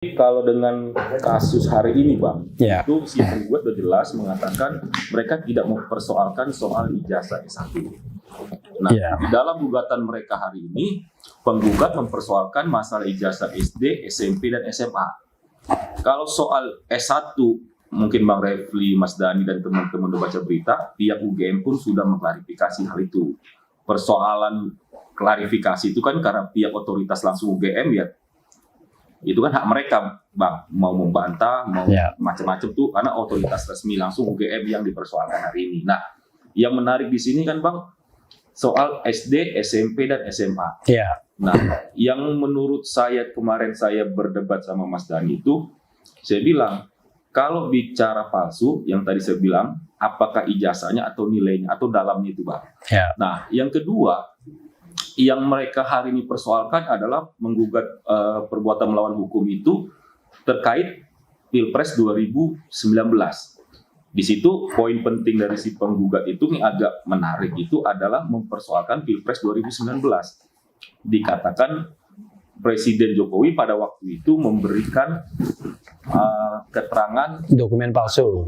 Kalau dengan kasus hari ini, Bang, Ya. itu si penggugat sudah jelas mengatakan mereka tidak mempersoalkan soal ijazah S1. Nah, Ya. dalam gugatan mereka hari ini, penggugat mempersoalkan masalah ijazah SD, SMP, dan SMA. Kalau soal S1, mungkin Bang Refli, Mas Dhani, dan teman-teman udah baca berita, pihak UGM pun sudah mengklarifikasi hal itu. Persoalan klarifikasi itu kan karena pihak otoritas langsung UGM ya, itu kan hak mereka, Bang, mau membantah, mau macam-macam tuh, karena otoritas resmi langsung UGM yang dipersoalkan hari ini. Nah, yang menarik di sini kan, Bang, soal SD, SMP, dan SMA. Ya. Nah, yang menurut saya kemarin saya berdebat sama Mas Dhani itu, saya bilang, kalau bicara palsu, yang tadi saya bilang, apakah ijazahnya atau nilainya atau dalamnya itu, Bang. Ya. Nah, yang kedua, yang mereka hari ini persoalkan adalah menggugat perbuatan melawan hukum itu terkait Pilpres 2019. Di situ poin penting dari si penggugat itu yang agak menarik itu adalah mempersoalkan Pilpres 2019. Dikatakan Presiden Jokowi pada waktu itu memberikan keterangan Dokumen palsu.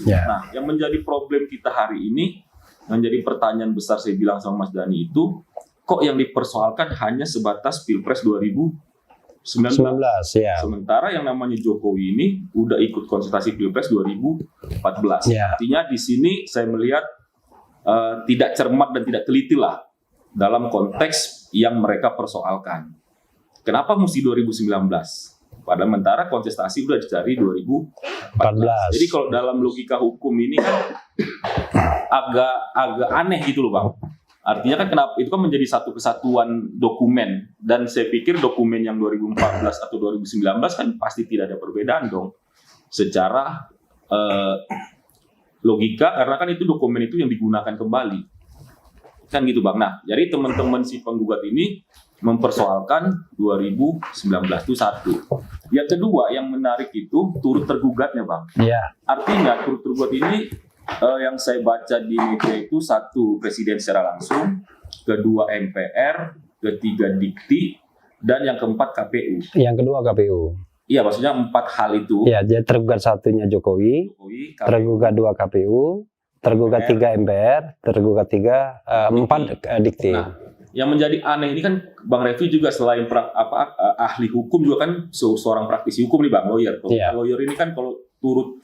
Ya. Nah, yang menjadi problem kita hari ini, menjadi pertanyaan besar saya bilang sama Mas Dhani itu, kok yang dipersoalkan hanya sebatas Pilpres 2019? Ya. Sementara yang namanya Jokowi ini udah ikut konsultasi Pilpres 2014. Ya. Artinya di sini saya melihat tidak cermat dan tidak teliti lah dalam konteks yang mereka persoalkan. Kenapa mesti 2019? Pada mentara kontestasi udah dicari 2014. Jadi kalau dalam logika hukum ini kan agak aneh gitu loh, Bang. Artinya kan kenapa itu kan menjadi satu kesatuan dokumen, dan saya pikir dokumen yang 2014 atau 2019 kan pasti tidak ada perbedaan dong secara logika, karena kan itu dokumen itu yang digunakan kembali kan gitu, Bang. Nah, jadi teman-teman si penggugat ini mempersoalkan 2019 itu satu. Yang kedua yang menarik itu turut tergugatnya, Bang. Ya. Artinya turut tergugat ini yang saya baca di media itu, satu Presiden secara langsung, kedua MPR, ketiga Dikti, dan yang keempat KPU. Yang kedua KPU. Iya, maksudnya 4 hal itu. Ya, jadi tergugat satunya Jokowi, KPU, tergugat 2 KPU, tergugat 3 MPR, tergugat 4 Dikti. Nah, yang menjadi aneh ini kan Bang Refli juga selain ahli hukum juga kan seorang praktisi hukum nih, Bang, lawyer. Ya. Lawyer ini kan kalau turut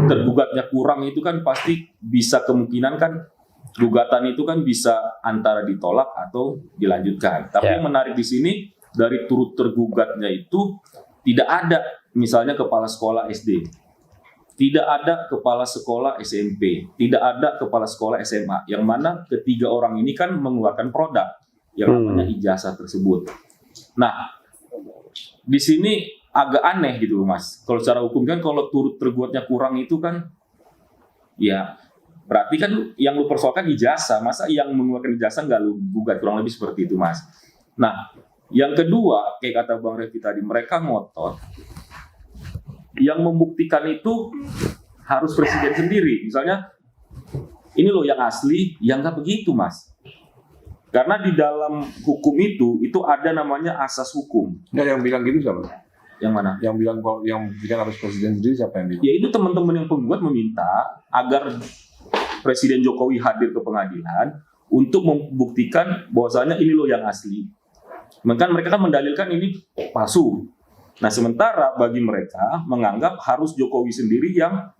tergugatnya kurang itu kan pasti bisa kemungkinan kan gugatan itu kan bisa antara ditolak atau dilanjutkan. Tapi yang menarik di sini dari turut tergugatnya itu tidak ada misalnya kepala sekolah SD, tidak ada kepala sekolah SMP, tidak ada kepala sekolah SMA, yang mana ketiga orang ini kan mengeluarkan produk yang namanya ijazah tersebut. Nah, di sini agak aneh gitu, Mas. Kalau secara hukum kan kalau turut tergugatnya kurang itu kan ya berarti kan yang lu persoalkan ijazah, masa yang mengeluarkan ijazah nggak lu gugat, kurang lebih seperti itu, Mas. Nah, yang kedua kayak kata Bang Refli tadi, mereka ngotot yang membuktikan itu harus presiden sendiri. Misalnya ini loh yang asli, yang nggak begitu, Mas. Karena di dalam hukum itu ada namanya asas hukum. Nggak, yang bilang gitu siapa? Yang mana? Yang bilang kalau yang bilang harus presiden sendiri siapa yang bilang? Ya itu teman-teman yang penggugat meminta agar Presiden Jokowi hadir ke pengadilan untuk membuktikan bahwasanya ini loh yang asli. Maka mereka kan mendalilkan ini palsu. Nah, sementara bagi mereka menganggap harus Jokowi sendiri yang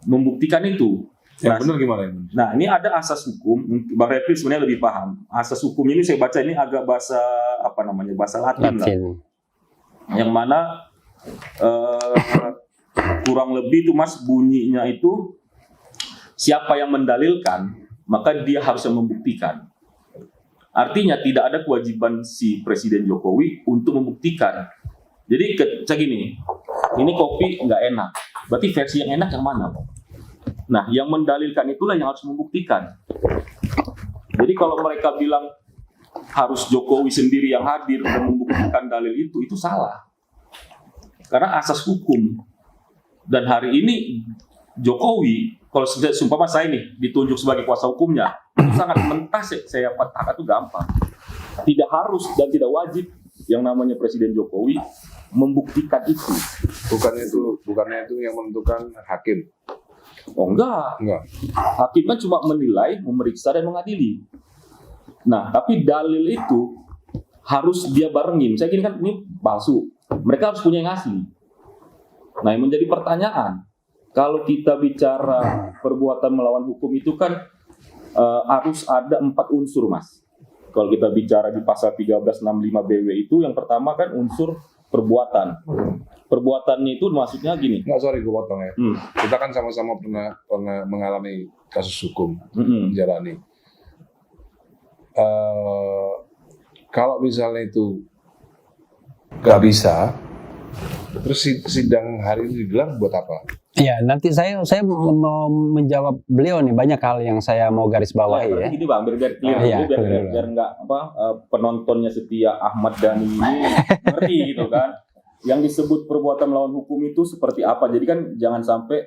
membuktikan itu. Yang benar gimana? Nah, ini ada asas hukum. Bang Refli sebenarnya lebih paham. Asas hukum ini saya baca ini agak bahasa bahasa Latin lah. Yang mana kurang lebih itu, Mas, bunyinya itu siapa yang mendalilkan maka dia harus membuktikan. Artinya tidak ada kewajiban si Presiden Jokowi untuk membuktikan. Jadi kayak gini, ini kopi nggak enak, berarti versi yang enak yang mana? Nah, yang mendalilkan itulah yang harus membuktikan. Jadi kalau mereka bilang harus Jokowi sendiri yang hadir dan membuktikan dalil itu salah. Karena asas hukum. Dan hari ini Jokowi, kalau sumpah saya nih ditunjuk sebagai kuasa hukumnya, itu sangat mentah, saya patahkan itu gampang. Tidak harus dan tidak wajib yang namanya Presiden Jokowi membuktikan itu. Bukannya itu yang menentukan hakim. Oh enggak, Enggak. hakim kan cuma menilai, memeriksa dan mengadili. Nah, tapi dalil itu harus dia barengin. Saya kira kan ini palsu. Mereka harus punya yang asli. Nah, yang menjadi pertanyaan, kalau kita bicara perbuatan melawan hukum itu kan harus ada 4 unsur, Mas. Kalau kita bicara di pasal 1365 BW itu, yang pertama kan unsur perbuatan. Perbuatannya itu maksudnya gini. Enggak, sorry gue potong ya. Kita kan sama-sama pernah mengalami kasus hukum, menjalani. Kalau misalnya itu nggak bisa, terus sidang hari ini digelar buat apa? Ya, nanti saya mau menjawab beliau nih, banyak hal yang saya mau garis bawahi ya. Gini Bang, biar clear Iya, dulu, clear. biar nggak penontonnya setia Ahmad Dhani ini ngerti gitu kan. Yang disebut perbuatan melawan hukum itu seperti apa? Jadi kan jangan sampai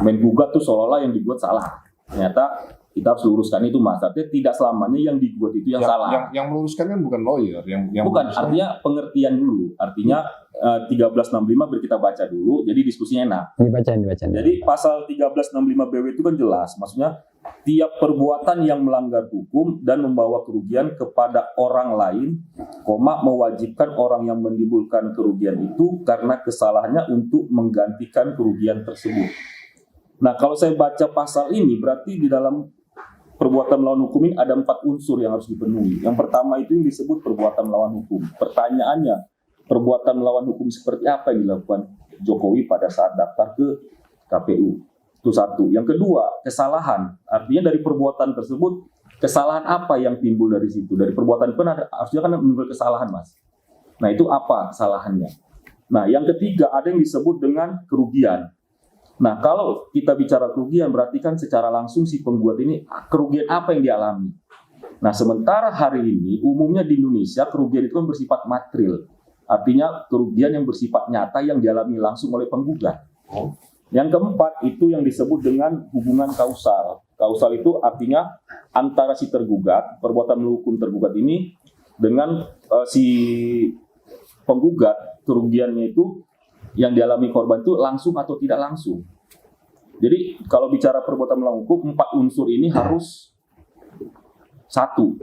main gugat tuh seolah-olah yang dibuat salah. Ternyata kita harus luruskan itu, Mas. Artinya tidak selamanya yang dibuat itu yang salah. Yang meluruskan kan bukan lawyer, yang Bukan, meluruskan. artinya pengertian dulu. Artinya 1365 biar kita baca dulu, jadi diskusinya enak. Dibacain. Jadi pasal 1365 BW itu kan jelas, maksudnya tiap perbuatan yang melanggar hukum dan membawa kerugian kepada orang lain, mewajibkan orang yang menimbulkan kerugian itu karena kesalahannya untuk menggantikan kerugian tersebut. Nah, kalau saya baca pasal ini berarti di dalam perbuatan melawan hukum ini ada 4 unsur yang harus dipenuhi. Yang pertama itu yang disebut perbuatan melawan hukum. Pertanyaannya, perbuatan melawan hukum seperti apa yang dilakukan Jokowi pada saat daftar ke KPU? Itu satu. Yang kedua, kesalahan. Artinya dari perbuatan tersebut, kesalahan apa yang timbul dari situ? Dari perbuatan itu kan harusnya kan menimbul kesalahan, Mas. Nah, itu apa kesalahannya? Nah, yang ketiga ada yang disebut dengan kerugian. Nah, kalau kita bicara kerugian, berarti kan secara langsung si penggugat ini kerugian apa yang dialami. Nah, sementara hari ini umumnya di Indonesia kerugian itu kan bersifat material. Artinya kerugian yang bersifat nyata yang dialami langsung oleh penggugat. Yang keempat itu yang disebut dengan hubungan kausal. Kausal itu artinya antara si tergugat, perbuatan melawan tergugat ini dengan si penggugat, kerugiannya itu yang dialami korban itu langsung atau tidak langsung. Jadi kalau bicara perbuatan melawan hukum, 4 unsur ini harus satu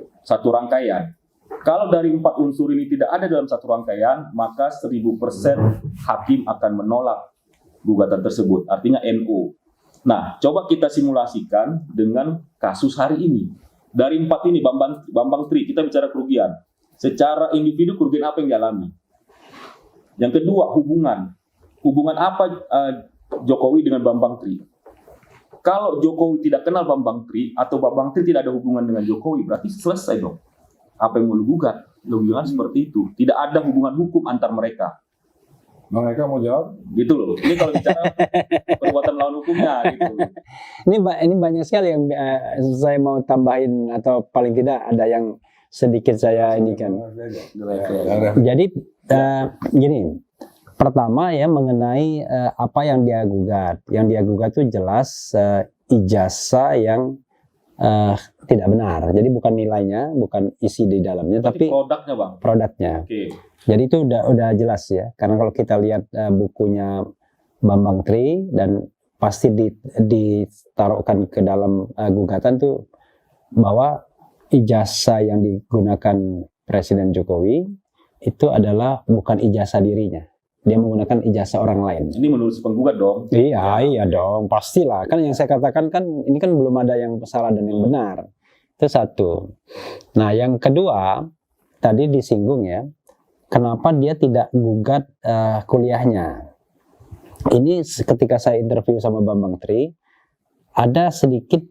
rangkaian. Kalau dari 4 unsur ini tidak ada dalam satu rangkaian, maka 1000% hakim akan menolak gugatan tersebut, artinya NO. Nah, coba kita simulasikan dengan kasus hari ini. Dari 4 ini, Bambang Tri, kita bicara kerugian. Secara individu, kerugian apa yang dialami? Yang kedua, hubungan. Hubungan apa Jokowi dengan Bambang Tri? Kalau Jokowi tidak kenal Bambang Tri, atau Bambang Tri tidak ada hubungan dengan Jokowi, berarti selesai dong. Apa yang mau digugat? Hubungan seperti itu. Tidak ada hubungan hukum antar mereka. Mereka mau jawab? Gitu loh. Ini kalau bicara perbuatan melawan hukumnya gitu. Ini banyak sekali yang saya mau tambahin, atau paling tidak ada yang sedikit saya ini kan. Jadi gini, pertama ya mengenai apa yang dia gugat. Yang dia gugat itu jelas ijazah yang tidak benar. Jadi bukan nilainya, bukan isi di dalamnya, tapi produknya, Bang. Produknya. Oke. Jadi itu udah jelas ya. Karena kalau kita lihat bukunya Bambang Tri dan pasti ditaruhkan ke dalam gugatan tuh bahwa ijazah yang digunakan Presiden Jokowi itu adalah bukan ijazah dirinya. Dia menggunakan ijazah orang lain. Ini menurut si penggugat dong. Iya dong, pastilah. Kan yang saya katakan kan ini kan belum ada yang salah dan yang benar. Itu satu. Nah, yang kedua tadi disinggung ya, kenapa dia tidak gugat kuliahnya? Ini ketika saya interview sama Bambang Tri, ada sedikit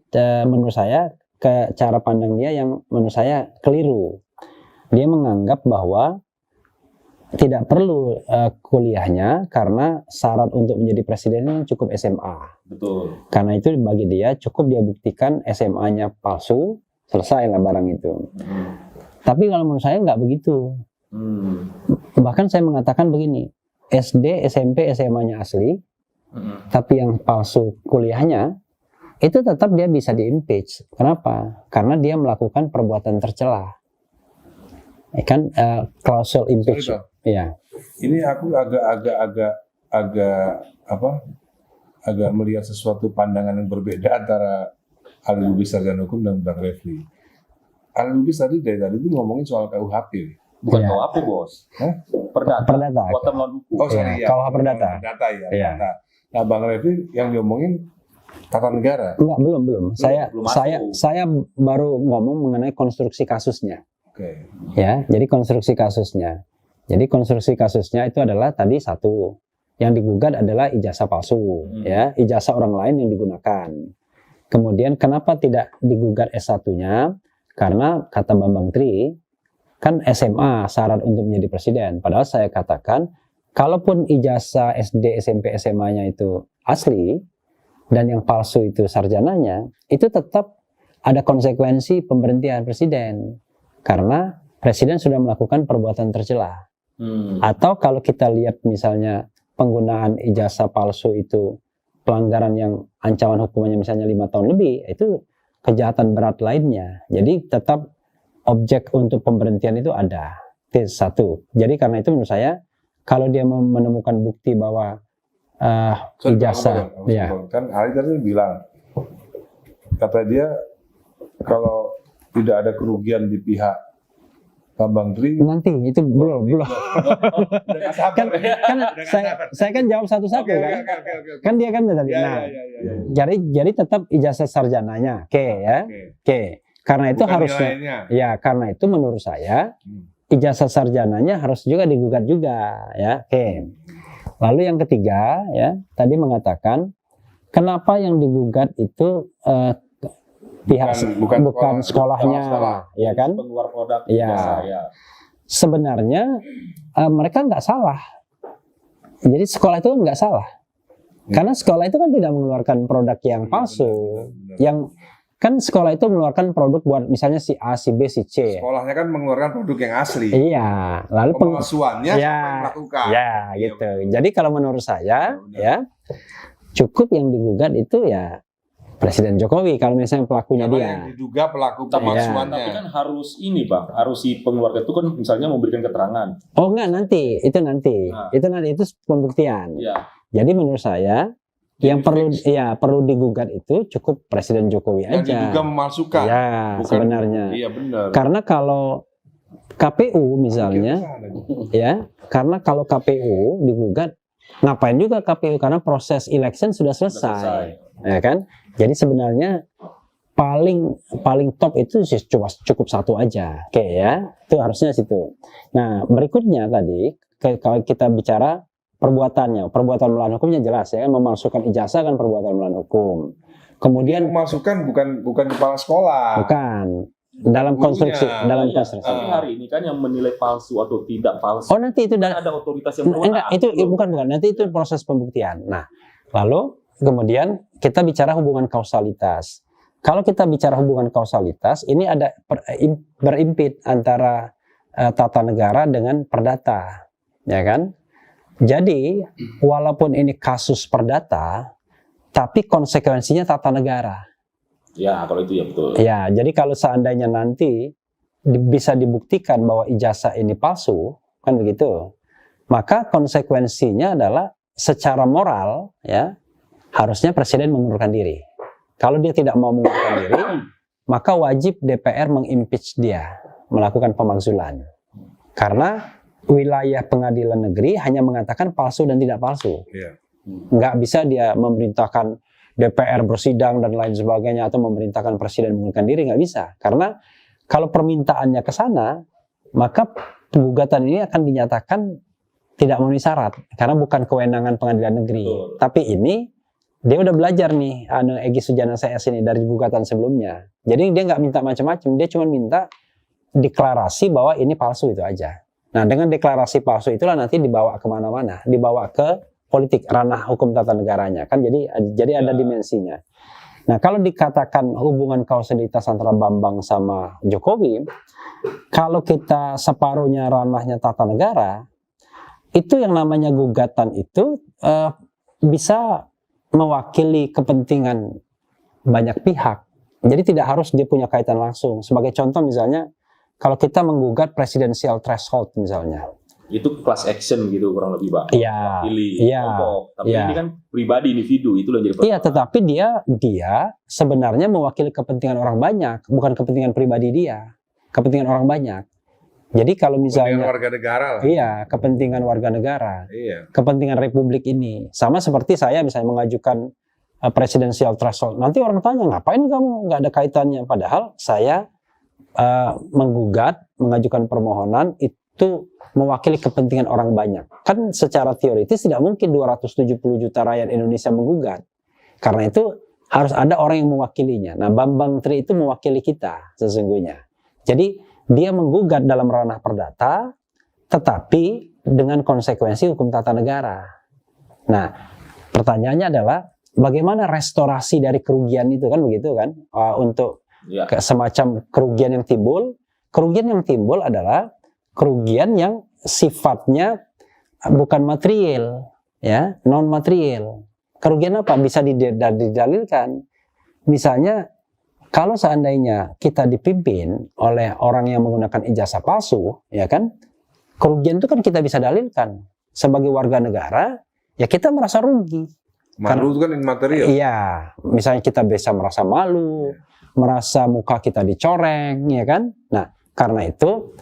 menurut saya ke cara pandang dia yang menurut saya keliru. Dia menganggap bahwa tidak perlu kuliahnya karena syarat untuk menjadi presiden cukup SMA. Betul. Karena itu bagi dia cukup dia buktikan SMA-nya palsu, selesai lah barang itu. Tapi kalau menurut saya nggak begitu. Bahkan saya mengatakan begini, SD, SMP, SMA-nya asli, tapi yang palsu kuliahnya, itu tetap dia bisa di-impeach. Kenapa? Karena dia melakukan perbuatan tercela. Kan klausul impeachment. Iya. Ini aku agak melihat sesuatu pandangan yang berbeda antara Ali Lubis sarjana hukum dan Bang Refli. Ali Lubis tadi dari tadi itu ngomongin soal KUHP. Bukan Iya. KUHP, Bos. Hah? Perdata. Kuatan melawan hukum. Oh sorry Iya, KUH Perdata. Perdata ya. Iya. Perdata. Nah Bang Refli yang diomongin tata negara. Enggak, belum. Saya belum masuk. saya baru ngomong mengenai konstruksi kasusnya. Oke. Ya, jadi konstruksi kasusnya. Jadi konstruksi kasusnya itu adalah tadi satu, yang digugat adalah ijazah palsu, ya, ijazah orang lain yang digunakan. Kemudian kenapa tidak digugat S1-nya? Karena kata Bambang Tri, kan SMA syarat untuk menjadi presiden. Padahal saya katakan, kalaupun ijazah SD, SMP, SMA-nya itu asli, dan yang palsu itu sarjananya, itu tetap ada konsekuensi pemberhentian presiden. Karena presiden sudah melakukan perbuatan tercela. Atau kalau kita lihat misalnya penggunaan ijazah palsu itu pelanggaran yang ancaman hukumannya misalnya 5 tahun lebih, itu kejahatan berat lainnya. Jadi tetap objek untuk pemberhentian itu ada. Itu satu. Jadi karena itu menurut saya kalau dia menemukan bukti bahwa ijazah, ya. Kan Ali tadi bilang, kata dia kalau tidak ada kerugian di pihak Bambang Tri, Nanti itu belum. kan saya kan jawab satu-satu kan. Kan dia kan tadi. Nah, jadi tetap ijazah sarjananya. Oke ya. Oke. Karena itu Bukan harusnya nilainya. ya, karena itu menurut saya ijazah sarjananya harus juga digugat juga ya. Oke. Lalu yang ketiga ya, tadi mengatakan kenapa yang digugat itu pihak bukan sekolahnya, ya kan? Pengeluar produk Ya. ijazah, ya. Sebenarnya mereka nggak salah. Jadi sekolah itu nggak salah, karena sekolah itu kan tidak mengeluarkan produk yang palsu. Yang kan sekolah itu mengeluarkan produk buat misalnya si A, si B, si C. Sekolahnya kan mengeluarkan produk yang asli. Iya, lalu Pemalsuannya siapa yang melakukan? ya gitu. Jadi kalau menurut saya ya cukup yang digugat itu ya Presiden Jokowi kalau misalnya pelakunya Karena dia. yang diduga pelaku Tapi pemalsuannya. kan harus ini, Bang. Harus si pengeluar itu kan misalnya memberikan keterangan. Oh enggak, nanti itu pembuktian. Ya. Jadi menurut saya yang perlu digugat itu cukup Presiden Jokowi Yang aja. diduga memalsukan. Ya, Bukan- sebenarnya. Iya benar. Karena kalau KPU misalnya ya, karena kalau KPU digugat ngapain juga KPU, karena proses election sudah selesai. Ya kan? Jadi sebenarnya paling top itu sih cukup satu aja. Oke ya. Itu harusnya situ. Nah, berikutnya tadi kalau kita bicara perbuatan melawan hukumnya jelas ya, memalsukan ijazah kan perbuatan melawan hukum. Kemudian Memalsukan bukan kepala sekolah. bukan dalam konstruksi, Tapi hari ini kan yang menilai palsu atau tidak palsu. Oh, nanti itu Kan ada otoritas yang enggak, itu bukan. Nanti itu proses pembuktian. Nah, lalu kemudian kita bicara hubungan kausalitas. Kalau kita bicara hubungan kausalitas, ini ada berimpit antara tata negara dengan perdata, ya kan? Jadi, walaupun ini kasus perdata, tapi konsekuensinya tata negara. Ya, kalau itu ya betul. Ya, jadi kalau seandainya nanti bisa dibuktikan bahwa ijazah ini palsu, kan begitu, maka konsekuensinya adalah secara moral, ya, harusnya presiden mengundurkan diri. Kalau dia tidak mau mengundurkan diri, maka wajib DPR mengimpeach dia, melakukan pemakzulan. Karena wilayah pengadilan negeri hanya mengatakan palsu dan tidak palsu. Iya. Nggak bisa dia memerintahkan DPR bersidang dan lain sebagainya, atau memerintahkan presiden mengundurkan diri, nggak bisa. Karena kalau permintaannya ke sana, maka gugatan ini akan dinyatakan tidak memenuhi syarat, karena bukan kewenangan pengadilan negeri. Betul. Tapi ini dia udah belajar nih, Egy Sujana CS ini dari gugatan sebelumnya. Jadi dia nggak minta macam-macam, dia cuma minta deklarasi bahwa ini palsu, itu aja. Nah, dengan deklarasi palsu itulah nanti dibawa kemana-mana, dibawa ke politik, ranah hukum tata negaranya, kan jadi ada dimensinya. Nah, kalau dikatakan hubungan kausalitas antara Bambang sama Jokowi, kalau kita separuhnya ranahnya tata negara, itu yang namanya gugatan itu bisa mewakili kepentingan banyak pihak. Jadi tidak harus dia punya kaitan langsung. Sebagai contoh misalnya, kalau kita menggugat presidensial threshold misalnya, itu class action gitu kurang lebih Bang. Iya, Pilih iya, kelompok. Tapi iya. ini kan pribadi individu itu loh jadi Iya, tetapi dia sebenarnya mewakili kepentingan orang banyak, bukan kepentingan pribadi dia, kepentingan orang banyak. Jadi kalau Kepentingan misalnya warga negara lah. iya, kepentingan warga negara, Iya. kepentingan republik ini, sama seperti saya misalnya mengajukan presidensial threshold. Nanti orang tanya, ngapain kamu, nggak ada kaitannya, padahal saya mengajukan permohonan itu mewakili kepentingan orang banyak. Kan secara teoritis tidak mungkin 270 juta rakyat Indonesia menggugat. Karena itu harus ada orang yang mewakilinya. Nah, Bambang Tri itu mewakili kita sesungguhnya. Jadi dia menggugat dalam ranah perdata, tetapi dengan konsekuensi hukum tata negara. Nah, pertanyaannya adalah bagaimana restorasi dari kerugian itu, kan begitu kan? Untuk semacam kerugian yang timbul. Kerugian yang timbul adalah kerugian yang sifatnya bukan material, ya, non material. Kerugian apa? Bisa didalilkan. Misalnya, kalau seandainya kita dipimpin oleh orang yang menggunakan ijazah palsu, ya kan, kerugian itu kan kita bisa dalilkan sebagai warga negara. Ya kita merasa rugi. Malu itu kan immaterial. Iya, misalnya kita bisa merasa malu, merasa muka kita dicoreng, ya kan. Nah, karena itu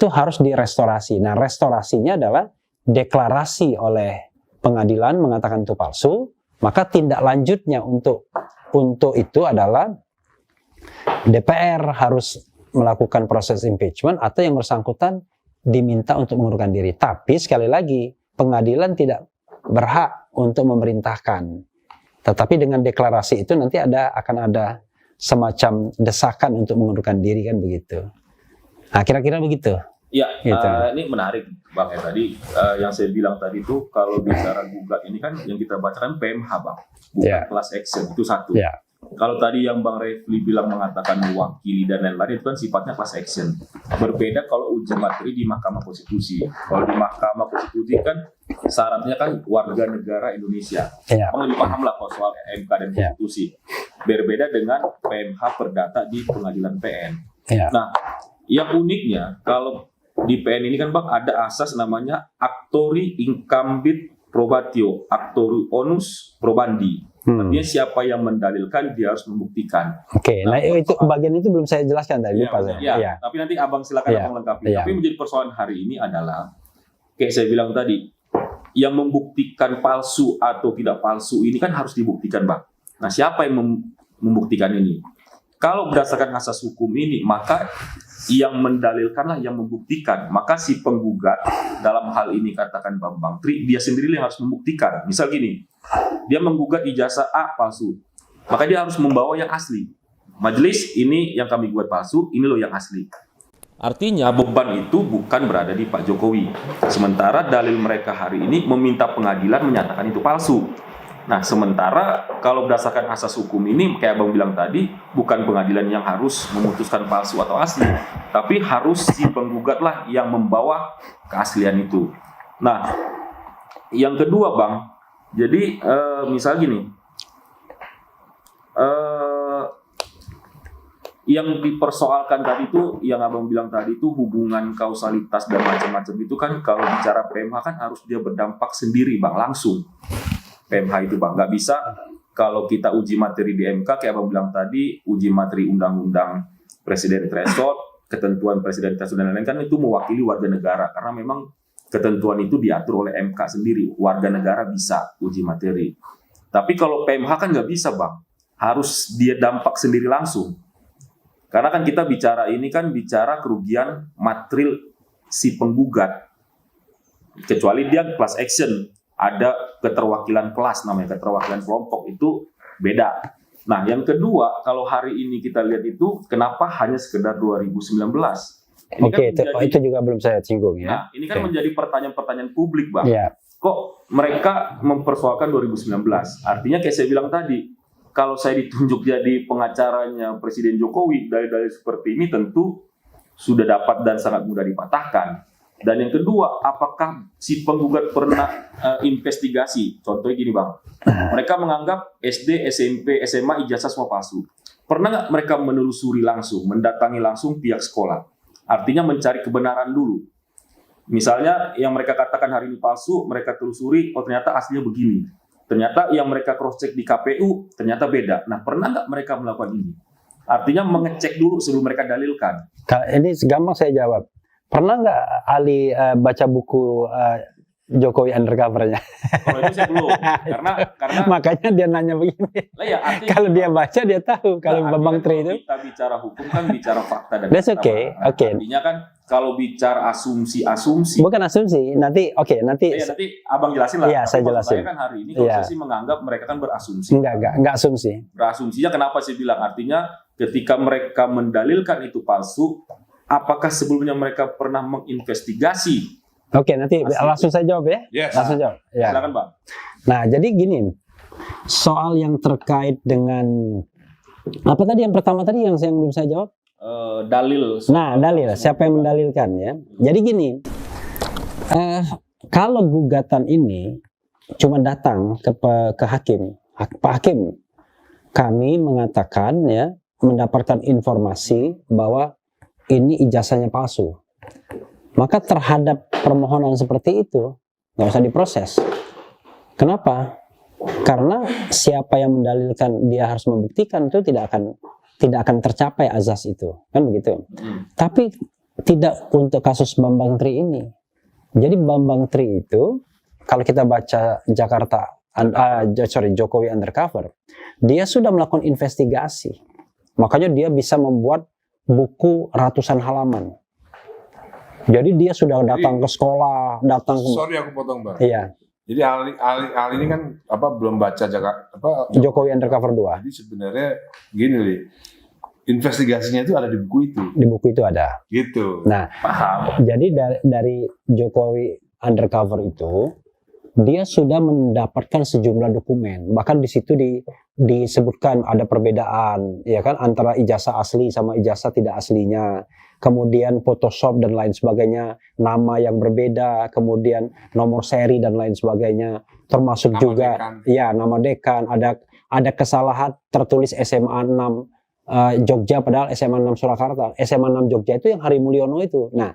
harus direstorasi. Nah, restorasinya adalah deklarasi oleh pengadilan mengatakan itu palsu, maka tindak lanjutnya untuk itu adalah DPR harus melakukan proses impeachment atau yang bersangkutan diminta untuk mengundurkan diri. Tapi sekali lagi, pengadilan tidak berhak untuk memerintahkan. Tetapi dengan deklarasi itu nanti akan ada semacam desakan untuk mengundurkan diri, kan begitu. Nah, kira-kira begitu. Ya, gitu. Ini menarik Bang ya tadi yang saya bilang tadi itu kalau bicara gugat ini kan yang kita bacakan PMH Bang, bukan class action, itu satu. Kalau tadi yang Bang Refli bilang mengatakan mewakili dan lain-lain itu kan sifatnya class action. Berbeda kalau uji materi di Mahkamah Konstitusi. Kalau di Mahkamah Konstitusi kan syaratnya kan warga negara Indonesia. Bang lebih paham lah kalau soal MK dan Konstitusi. Berbeda dengan PMH perdata di Pengadilan PN. Nah, yang uniknya kalau di PN ini kan Bang ada asas namanya actori incumbit probatio, actori onus probandi. Artinya siapa yang mendalilkan dia harus membuktikan. Nah itu bagian itu belum saya jelaskan tadi. Tapi nanti Abang silakan Abang lengkapi. Tapi menjadi persoalan hari ini adalah kayak saya bilang tadi, yang membuktikan palsu atau tidak palsu ini kan harus dibuktikan Bang. Nah siapa yang membuktikan ini? Kalau berdasarkan asas hukum ini, maka yang mendalilkanlah yang membuktikan. Maka si penggugat dalam hal ini katakan Bambang Tri, dia sendiri yang harus membuktikan. Misal gini, dia menggugat ijazah A palsu, maka dia harus membawa yang asli. Majelis, ini yang kami buat palsu, ini loh yang asli. Artinya beban itu bukan berada di Pak Jokowi. Sementara dalil mereka hari ini meminta pengadilan menyatakan itu palsu. Nah, sementara kalau berdasarkan asas hukum ini, kayak Abang bilang tadi, bukan pengadilan yang harus memutuskan palsu atau asli, tapi harus si penggugatlah yang membawa keaslian itu. Nah, yang kedua Bang, jadi misal gini, yang dipersoalkan tadi itu, yang Abang bilang tadi itu hubungan kausalitas dan macam-macam itu kan kalau bicara PMH kan harus dia berdampak sendiri Bang, langsung. PMH itu Bang, nggak bisa kalau kita uji materi di MK kayak Abang bilang tadi, uji materi undang-undang presiden threshold, ketentuan presiden threshold dan lain-lain kan itu mewakili warga negara karena memang ketentuan itu diatur oleh MK sendiri, warga negara bisa uji materi. Tapi kalau PMH kan nggak bisa Bang, harus dia dampak sendiri langsung. Karena kan kita bicara ini kan bicara kerugian material si penggugat, kecuali dia class action. Ada keterwakilan kelas namanya, keterwakilan kelompok, itu beda. Nah, yang kedua, kalau hari ini kita lihat itu, kenapa hanya sekedar 2019? Itu juga belum saya singgung ya. Nah, ini kan menjadi pertanyaan-pertanyaan publik Bang. Kok mereka mempersoalkan 2019? Artinya kayak saya bilang tadi, kalau saya ditunjuk jadi pengacaranya Presiden Jokowi, dalil-dalil seperti ini tentu sudah dapat dan sangat mudah dipatahkan. Dan yang kedua, apakah si penggugat pernah investigasi? Contohnya gini Bang, mereka menganggap SD, SMP, SMA, ijazah semua palsu. Pernah nggak mereka menelusuri langsung, mendatangi langsung pihak sekolah? Artinya mencari kebenaran dulu. Misalnya yang mereka katakan hari ini palsu, mereka telusuri, oh ternyata aslinya begini. Ternyata yang mereka cross check di KPU ternyata beda. Nah, pernah nggak mereka melakukan ini? Artinya mengecek dulu sebelum mereka dalilkan. Ini gampang saya jawab. Pernah nggak Ali baca buku Jokowi Undercover-nya? Kalau itu saya belum, karena Makanya dia nanya begini. lah ya, artinya Kalau dia baca dia tahu. Kalau Nah, Bambang artinya Tri kalau itu. kita bicara hukum kan bicara fakta dan That's fakta. okay, Nah, okay. Artinya kan kalau bicara asumsi-asumsi, Bukan asumsi. Nanti nanti abang jelasin lah. Iya, Tapi saya maksud jelasin. kan hari ini kalau Iya. saya sih menganggap mereka kan berasumsi. enggak asumsi. Berasumsinya kenapa saya bilang? Artinya ketika mereka mendalilkan itu palsu, apakah sebelumnya mereka pernah menginvestigasi? Oke, nanti Asli. langsung saya jawab ya. Yes. Langsung jawab. Ya. Silakan Bang. Nah, jadi gini, soal yang terkait dengan apa tadi yang pertama tadi yang belum saya jawab? Dalil. Nah, dalil. Siapa yang mendalilkan ya? Jadi gini, kalau gugatan ini cuma datang ke hakim, Pak Hakim, kami mengatakan ya mendapatkan informasi bahwa ini ijazahnya palsu. Maka terhadap permohonan seperti itu nggak usah diproses. Kenapa? Karena siapa yang mendalilkan dia harus membuktikan itu tidak akan tercapai azas itu, kan begitu. Tapi tidak untuk kasus Bambang Tri ini. Jadi Bambang Tri itu kalau kita baca Jokowi Undercover, dia sudah melakukan investigasi. Makanya dia bisa membuat buku ratusan halaman. Jadi dia sudah datang ke sekolah, datang ke... Sorry aku potong Bang. Iya, Jadi Ali ini kan belum baca Jokowi Undercover 2. Jadi sebenarnya gini Li, investigasinya itu ada di buku itu. Di buku itu ada. Gitu. Nah, Paham. jadi dari Jokowi Undercover itu dia sudah mendapatkan sejumlah dokumen. Bahkan di situ disebutkan ada perbedaan, ya kan, antara ijazah asli sama ijazah tidak aslinya. Kemudian Photoshop dan lain sebagainya, nama yang berbeda, kemudian nomor seri dan lain sebagainya, termasuk Nama juga dekan. ya nama dekan, ada kesalahan tertulis SMA 6 Jogja padahal SMA 6 Surakarta. SMA 6 Jogja itu yang Hari Mulyono itu. Nah,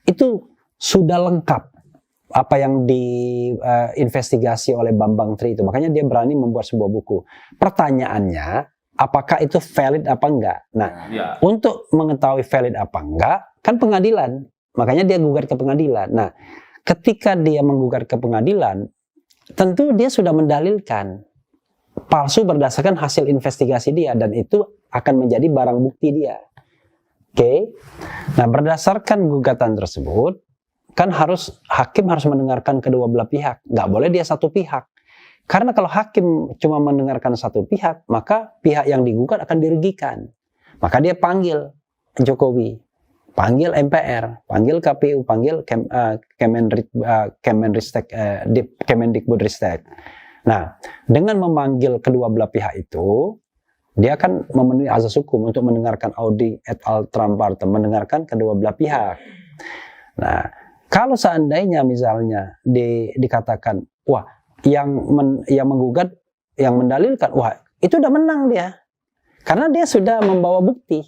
itu sudah lengkap apa yang diinvestigasi oleh Bambang Tri itu. Makanya dia berani membuat sebuah buku. Pertanyaannya, apakah itu valid apa enggak? Nah, Ya. untuk mengetahui valid apa enggak, kan pengadilan. Makanya dia gugat ke pengadilan. Nah, ketika dia menggugat ke pengadilan, tentu dia sudah mendalilkan palsu berdasarkan hasil investigasi dia, dan itu akan menjadi barang bukti dia. Oke. Nah, berdasarkan gugatan tersebut, kan hakim harus mendengarkan kedua belah pihak. Nggak boleh dia satu pihak. Karena kalau hakim cuma mendengarkan satu pihak, maka pihak yang digugat akan dirugikan. Maka dia panggil Jokowi, panggil MPR, panggil KPU, panggil Kemendikbudristek. Nah, dengan memanggil kedua belah pihak itu, dia akan memenuhi azas hukum untuk mendengarkan audi et al. Trampartem, mendengarkan kedua belah pihak. Nah, kalau seandainya misalnya dikatakan, wah, yang menggugat, yang mendalilkan, wah, itu udah menang dia. Karena dia sudah membawa bukti.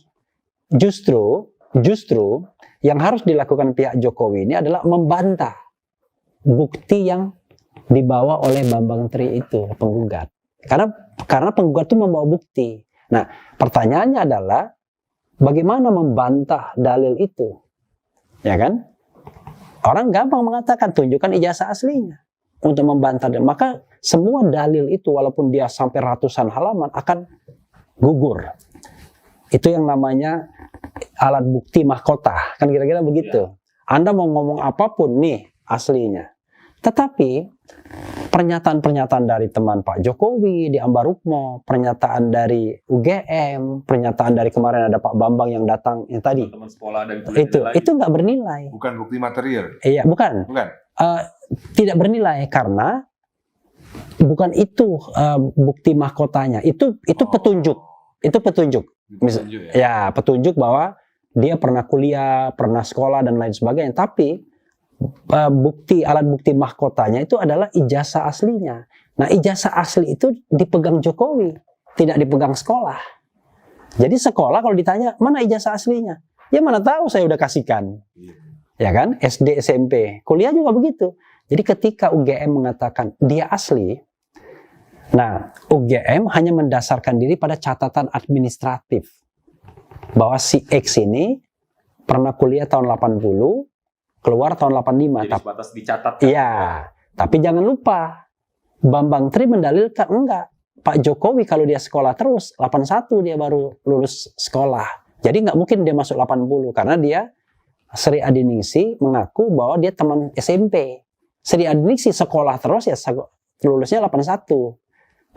Justru yang harus dilakukan pihak Jokowi ini adalah membantah bukti yang dibawa oleh Bambang Tri itu, penggugat. Karena penggugat itu membawa bukti. Nah, pertanyaannya adalah bagaimana membantah dalil itu? Ya kan? Orang gampang mengatakan tunjukkan ijazah aslinya untuk membantah. Maka semua dalil itu walaupun dia sampai ratusan halaman akan gugur. Itu yang namanya alat bukti mahkota. Kan kira-kira begitu. Anda mau ngomong apapun nih aslinya. Tetapi pernyataan-pernyataan dari teman Pak Jokowi di Ambarukmo, pernyataan dari UGM, pernyataan dari kemarin ada Pak Bambang yang datang yang tadi, Teman sekolah dan itu nggak bernilai. Bukan bukti material. Iya, bukan. Tidak bernilai karena bukan itu bukti mahkotanya. Itu petunjuk. Itu petunjuk. Ya, petunjuk bahwa dia pernah kuliah, pernah sekolah dan lain sebagainya. Tapi alat bukti mahkotanya itu adalah ijazah aslinya. Nah, ijazah asli itu dipegang Jokowi, tidak dipegang sekolah. Jadi sekolah kalau ditanya mana ijazah aslinya, ya mana tahu saya udah kasihkan. ya kan? SD, SMP, kuliah juga begitu. Jadi ketika UGM mengatakan dia asli, nah UGM hanya mendasarkan diri pada catatan administratif bahwa si X ini pernah kuliah tahun 80, keluar tahun 85. Jadi sebatas dicatat. Iya, tapi jangan lupa Bambang Tri mendalilkan enggak. Pak Jokowi kalau dia sekolah terus 81 dia baru lulus sekolah. Jadi nggak mungkin dia masuk 80 karena dia Sri Adiningsi mengaku bahwa dia teman SMP. Sri Adiningsi sekolah terus ya lulusnya 81.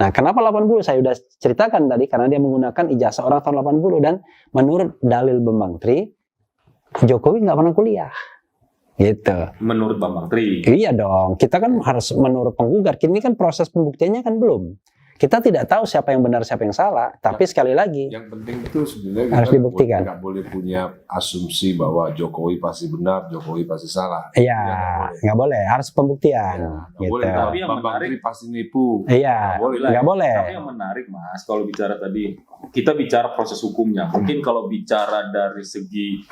Nah, kenapa 80? Saya sudah ceritakan tadi karena dia menggunakan ijazah orang tahun 80 dan menurut dalil Bambang Tri Jokowi nggak pernah kuliah. Gitu. Menurut Bambang Tri. Iya dong, kita kan harus menurut penggugat. Ini kan proses pembuktiannya kan belum. Kita tidak tahu siapa yang benar, siapa yang salah. Tapi sekali lagi, Yang penting itu sebenarnya harus kita dibuktikan. nggak boleh punya asumsi bahwa Jokowi pasti benar, Jokowi pasti salah. iya, Ya, nggak boleh. Harus pembuktian. nggak Gitu. boleh. Tapi yang Bambang menarik- Tri pasti nipu. Iya, Nggak boleh. nggak boleh. Tapi yang menarik Mas, kalau bicara tadi, kita bicara proses hukumnya. Mungkin kalau bicara dari segi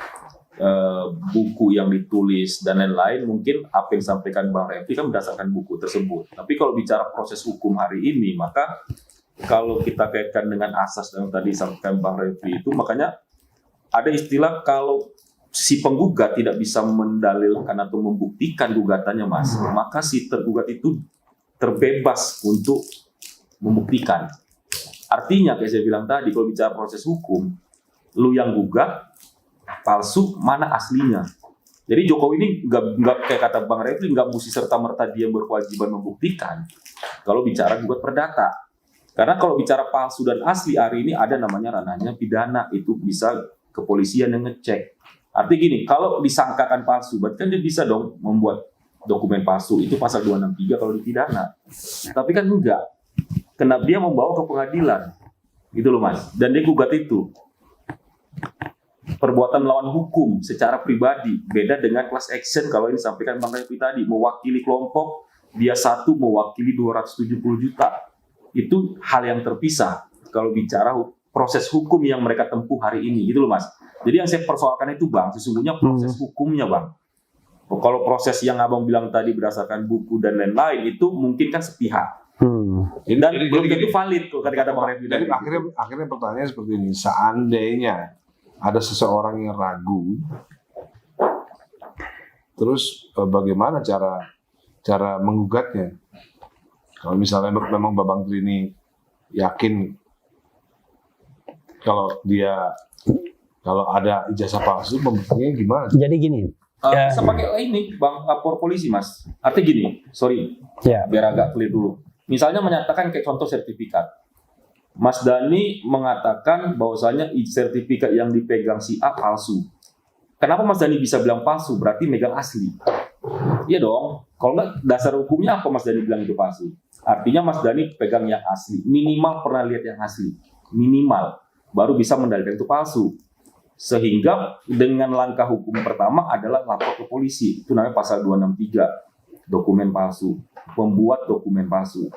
buku yang ditulis dan lain-lain, mungkin apa yang disampaikan Bang Refli kan berdasarkan buku tersebut. Tapi kalau bicara proses hukum hari ini, maka kalau kita kaitkan dengan asas yang tadi disampaikan Bang Refli itu, makanya ada istilah kalau si penggugat tidak bisa mendalilkan atau membuktikan gugatannya Mas, maka si tergugat itu terbebas untuk membuktikan. Artinya kayak saya bilang tadi, kalau bicara proses hukum, lu yang gugat palsu, mana aslinya. Jadi Jokowi ini nggak kayak kata Bang Refli, nggak mesti serta-merta dia berkewajiban membuktikan kalau bicara gugat perdata. Karena kalau bicara palsu dan asli hari ini ada namanya ranahnya pidana, itu bisa kepolisian yang ngecek. Artinya gini, kalau disangkakan palsu, berarti kan dia bisa dong membuat dokumen palsu, itu pasal 263 kalau dipidana. Tapi kan enggak, kenapa dia membawa ke pengadilan, gitu loh Mas. Dan dia gugat itu perbuatan melawan hukum secara pribadi, beda dengan class action kalau ini disampaikan Bang Refli tadi, mewakili kelompok, dia satu mewakili 270 juta. Itu hal yang terpisah kalau bicara proses hukum yang mereka tempuh hari ini, gitu loh Mas. Jadi yang saya persoalkan itu Bang, sesungguhnya proses hukumnya Bang. Kalau proses yang Abang bilang tadi berdasarkan buku dan lain-lain, itu mungkin kan sepihak. Dan belum tentu valid kalau kata Bang Refli. Jadi akhirnya pertanyaannya seperti ini, seandainya ada seseorang yang ragu, terus bagaimana cara menggugatnya? Kalau misalnya memang Bambang Tri ini yakin kalau ada ijazah palsu, pembuktiannya gimana? Jadi gini, Bisa pakai ini Bang, lapor polisi Mas. Artinya gini, sorry, ya, biar agak clear dulu. Misalnya menyatakan kayak contoh sertifikat. Mas Dhani mengatakan bahwasanya sertifikat yang dipegang si A palsu. Kenapa Mas Dhani bisa bilang palsu? Berarti megang asli. Iya dong. Kalau nggak, dasar hukumnya apa Mas Dhani bilang itu palsu? Artinya Mas Dhani pegang yang asli. Minimal pernah lihat yang asli. Minimal. Baru bisa mendalilkan itu palsu. Sehingga dengan langkah hukum pertama adalah lapor ke polisi. Itu namanya pasal 263. Dokumen palsu. Pembuat dokumen palsu.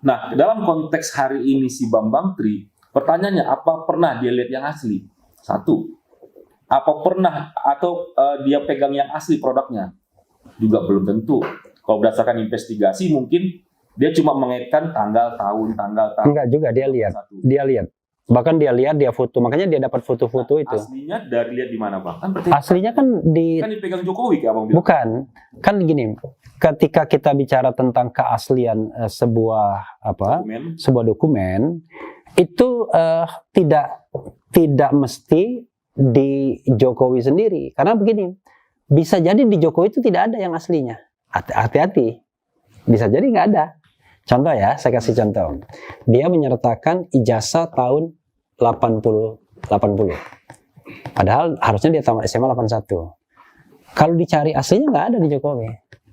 Nah, dalam konteks hari ini si Bambang Tri, pertanyaannya apa pernah dia lihat yang asli? Satu. Apa pernah atau dia pegang yang asli produknya? Juga belum tentu. Kalau berdasarkan investigasi mungkin dia cuma mengaitkan tanggal tahun. enggak juga dia lihat. Bahkan dia lihat, dia foto. Makanya dia dapat foto-foto itu. Aslinya dari lihat di mana Bang? Kan berarti Aslinya kan kan dipegang Jokowi kayak Abang bilang. bukan. Kan gini, ketika kita bicara tentang keaslian sebuah dokumen itu tidak mesti di Jokowi sendiri. Karena begini, bisa jadi di Jokowi itu tidak ada yang aslinya. Hati-hati. Bisa jadi nggak ada. Contoh ya, saya kasih contoh. Dia menyertakan ijazah tahun 80. Padahal harusnya dia tamat SMA 81. Kalau dicari aslinya nggak ada di Jokowi.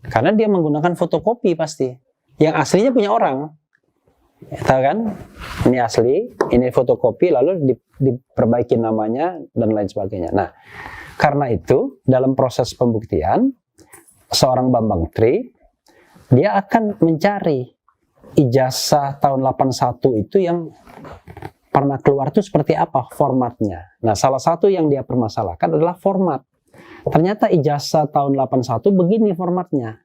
Karena dia menggunakan fotokopi pasti. Yang aslinya punya orang. Tahu kan? Ini asli, ini fotokopi, lalu diperbaiki namanya, dan lain sebagainya. Nah, karena itu, dalam proses pembuktian, seorang Bambang Tri, dia akan mencari ijazah tahun 81 itu yang pernah keluar itu seperti apa formatnya. Nah, salah satu yang dia permasalahkan adalah format. ternyata ijazah tahun 81 begini formatnya.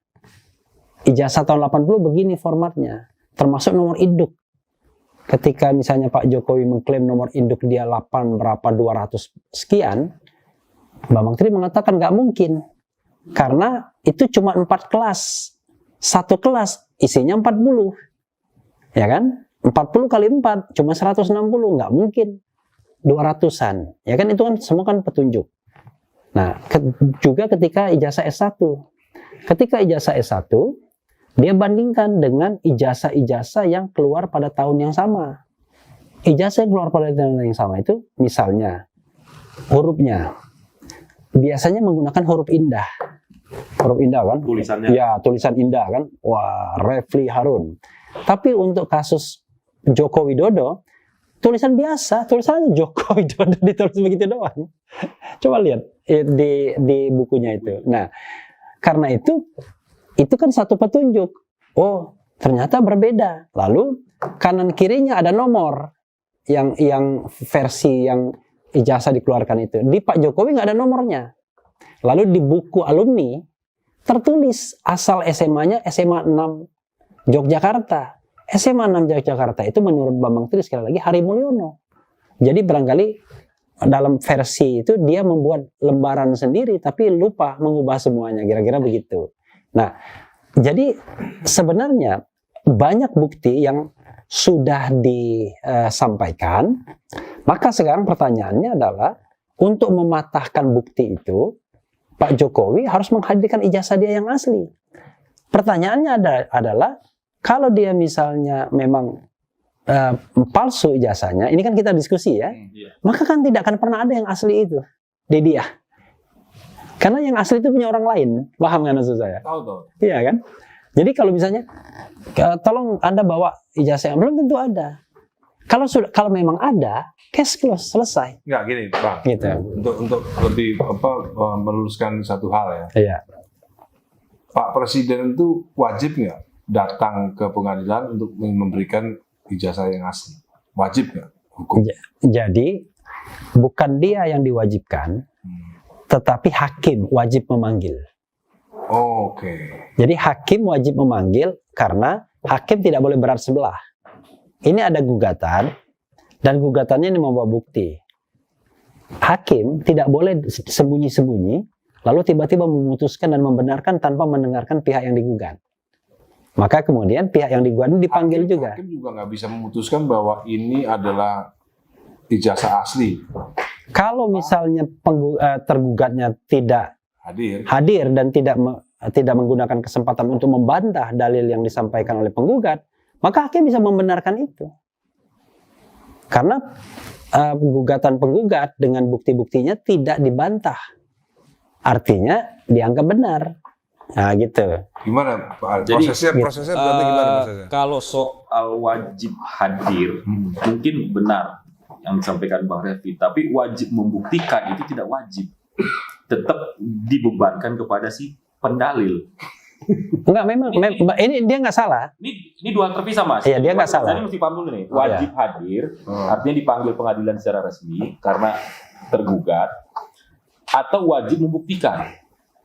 Ijazah tahun 80 begini formatnya. Termasuk nomor induk. Ketika misalnya Pak Jokowi mengklaim nomor induk dia 8 berapa 200 sekian, Mbak Menteri mengatakan nggak mungkin. Karena itu cuma 4 kelas. Satu kelas isinya 40. Ya kan? 40 kali 4 cuma 160, nggak mungkin 200-an. Ya kan, itu kan semua kan petunjuk. Nah, juga ketika ijazah S1. Ketika ijazah S1, dia bandingkan dengan ijazah-ijazah yang keluar pada tahun yang sama. Ijazah yang keluar pada tahun yang sama itu misalnya hurufnya biasanya menggunakan huruf indah. Huruf indah kan? Tulisannya. Ya, tulisan indah kan? Wah, Refli Harun. Tapi untuk kasus Joko Widodo, tulisan biasa, tulisannya Joko Widodo ditulis begitu doang. Coba lihat di bukunya itu. Nah, karena itu kan satu petunjuk. Oh, ternyata berbeda. Lalu kanan kirinya ada nomor yang versi yang ijazah dikeluarkan itu. Di Pak Jokowi nggak ada nomornya. Lalu di buku alumni tertulis asal SMA-nya SMA 6 Yogyakarta. SMA 6 Yogyakarta itu menurut Mbak Menteri sekali lagi Hari Mulyono. Jadi barangkali dalam versi itu dia membuat lembaran sendiri tapi lupa mengubah semuanya, kira-kira begitu. Nah, jadi sebenarnya banyak bukti yang sudah disampaikan. Maka sekarang pertanyaannya adalah untuk mematahkan bukti itu, Pak Jokowi harus menghadirkan ijazah dia yang asli. Pertanyaannya adalah kalau dia misalnya memang palsu ijazahnya, ini kan kita diskusi ya, maka kan tidak akan pernah ada yang asli itu di dia. Karena yang asli itu punya orang lain, paham kan maksud saya? Tahu. Iya kan? Jadi kalau misalnya, tolong Anda bawa ijazah yang belum tentu ada. Kalau memang ada, case close, selesai. Nggak gini, Bang. Gitu. Untuk lebih meluruskan satu hal ya. Iya. Pak Presiden itu wajib nggak datang ke pengadilan untuk memberikan ijazah yang asli? Wajib nggak hukum? Jadi bukan dia yang diwajibkan, tetapi hakim wajib memanggil. Oke. Jadi hakim wajib memanggil karena hakim tidak boleh berat sebelah. Ini ada gugatan dan gugatannya ini membawa bukti. Hakim tidak boleh sembunyi-sembunyi lalu tiba-tiba memutuskan dan membenarkan tanpa mendengarkan pihak yang digugat. Maka kemudian pihak yang digugat dipanggil juga. Hakim juga nggak bisa memutuskan bahwa ini adalah ijazah asli. Kalau misalnya tergugatnya tidak hadir dan tidak menggunakan kesempatan untuk membantah dalil yang disampaikan oleh penggugat, maka hakim bisa membenarkan itu. Karena gugatan penggugat dengan bukti-buktinya tidak dibantah. Artinya dianggap benar. Nah, gitu. Gimana Pak? Jadi, Prosesnya berarti gimana prosesnya? Kalau soal wajib hadir, mungkin benar yang disampaikan Bang Refli, tapi wajib membuktikan itu tidak wajib. Tetap dibebankan kepada si pendalil. Enggak, memang ini dia nggak salah. Ini dua hal terpisah, Mas. Iya, dia nggak salah. Ini mesti paham dulu nih. Wajib hadir, artinya dipanggil pengadilan secara resmi karena tergugat, atau wajib membuktikan.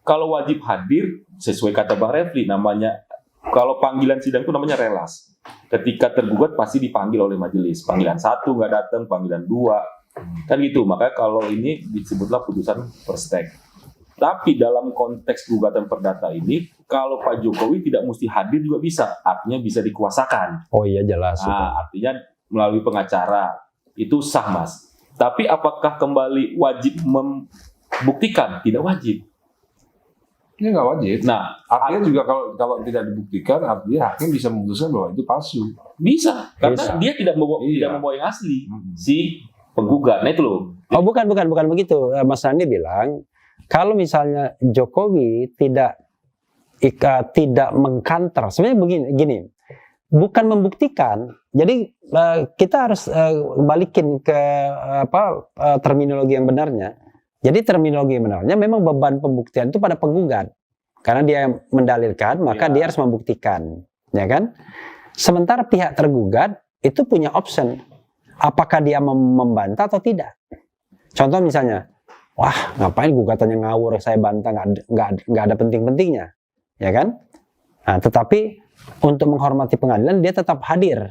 Kalau wajib hadir, sesuai kata Bang Refli, namanya kalau panggilan sidang itu namanya relas. Ketika tergugat pasti dipanggil oleh majelis. Panggilan 1 nggak datang, panggilan 2. Kan gitu. Makanya kalau ini disebutlah putusan perstek. Tapi dalam konteks gugatan perdata ini, kalau Pak Jokowi tidak mesti hadir juga bisa. Artinya bisa dikuasakan. Oh iya, jelas. Nah, artinya melalui pengacara. Itu sah, Mas. Tapi apakah kembali wajib membuktikan? Tidak wajib. Ini nggak wajib. Nah, artinya juga kalau tidak dibuktikan, artinya hakim bisa memutuskan bahwa itu palsu. Bisa, karena Bisa. dia tidak membawa yang asli si penggugat. Nah itu loh. Oh bukan begitu. Mas Randi bilang kalau misalnya Jokowi tidak mengkanter, sebenarnya gini, bukan membuktikan. Jadi kita harus balikin ke terminologi yang benarnya. Jadi terminologi yang benarnya memang beban pembuktian itu pada penggugat. Karena dia mendalilkan, maka dia harus membuktikan, ya kan? Sementara pihak tergugat itu punya option, apakah dia membantah atau tidak. Contoh misalnya, wah ngapain gugatannya ngawur, saya bantah, nggak ada penting-pentingnya, ya kan? Nah, tetapi untuk menghormati pengadilan dia tetap hadir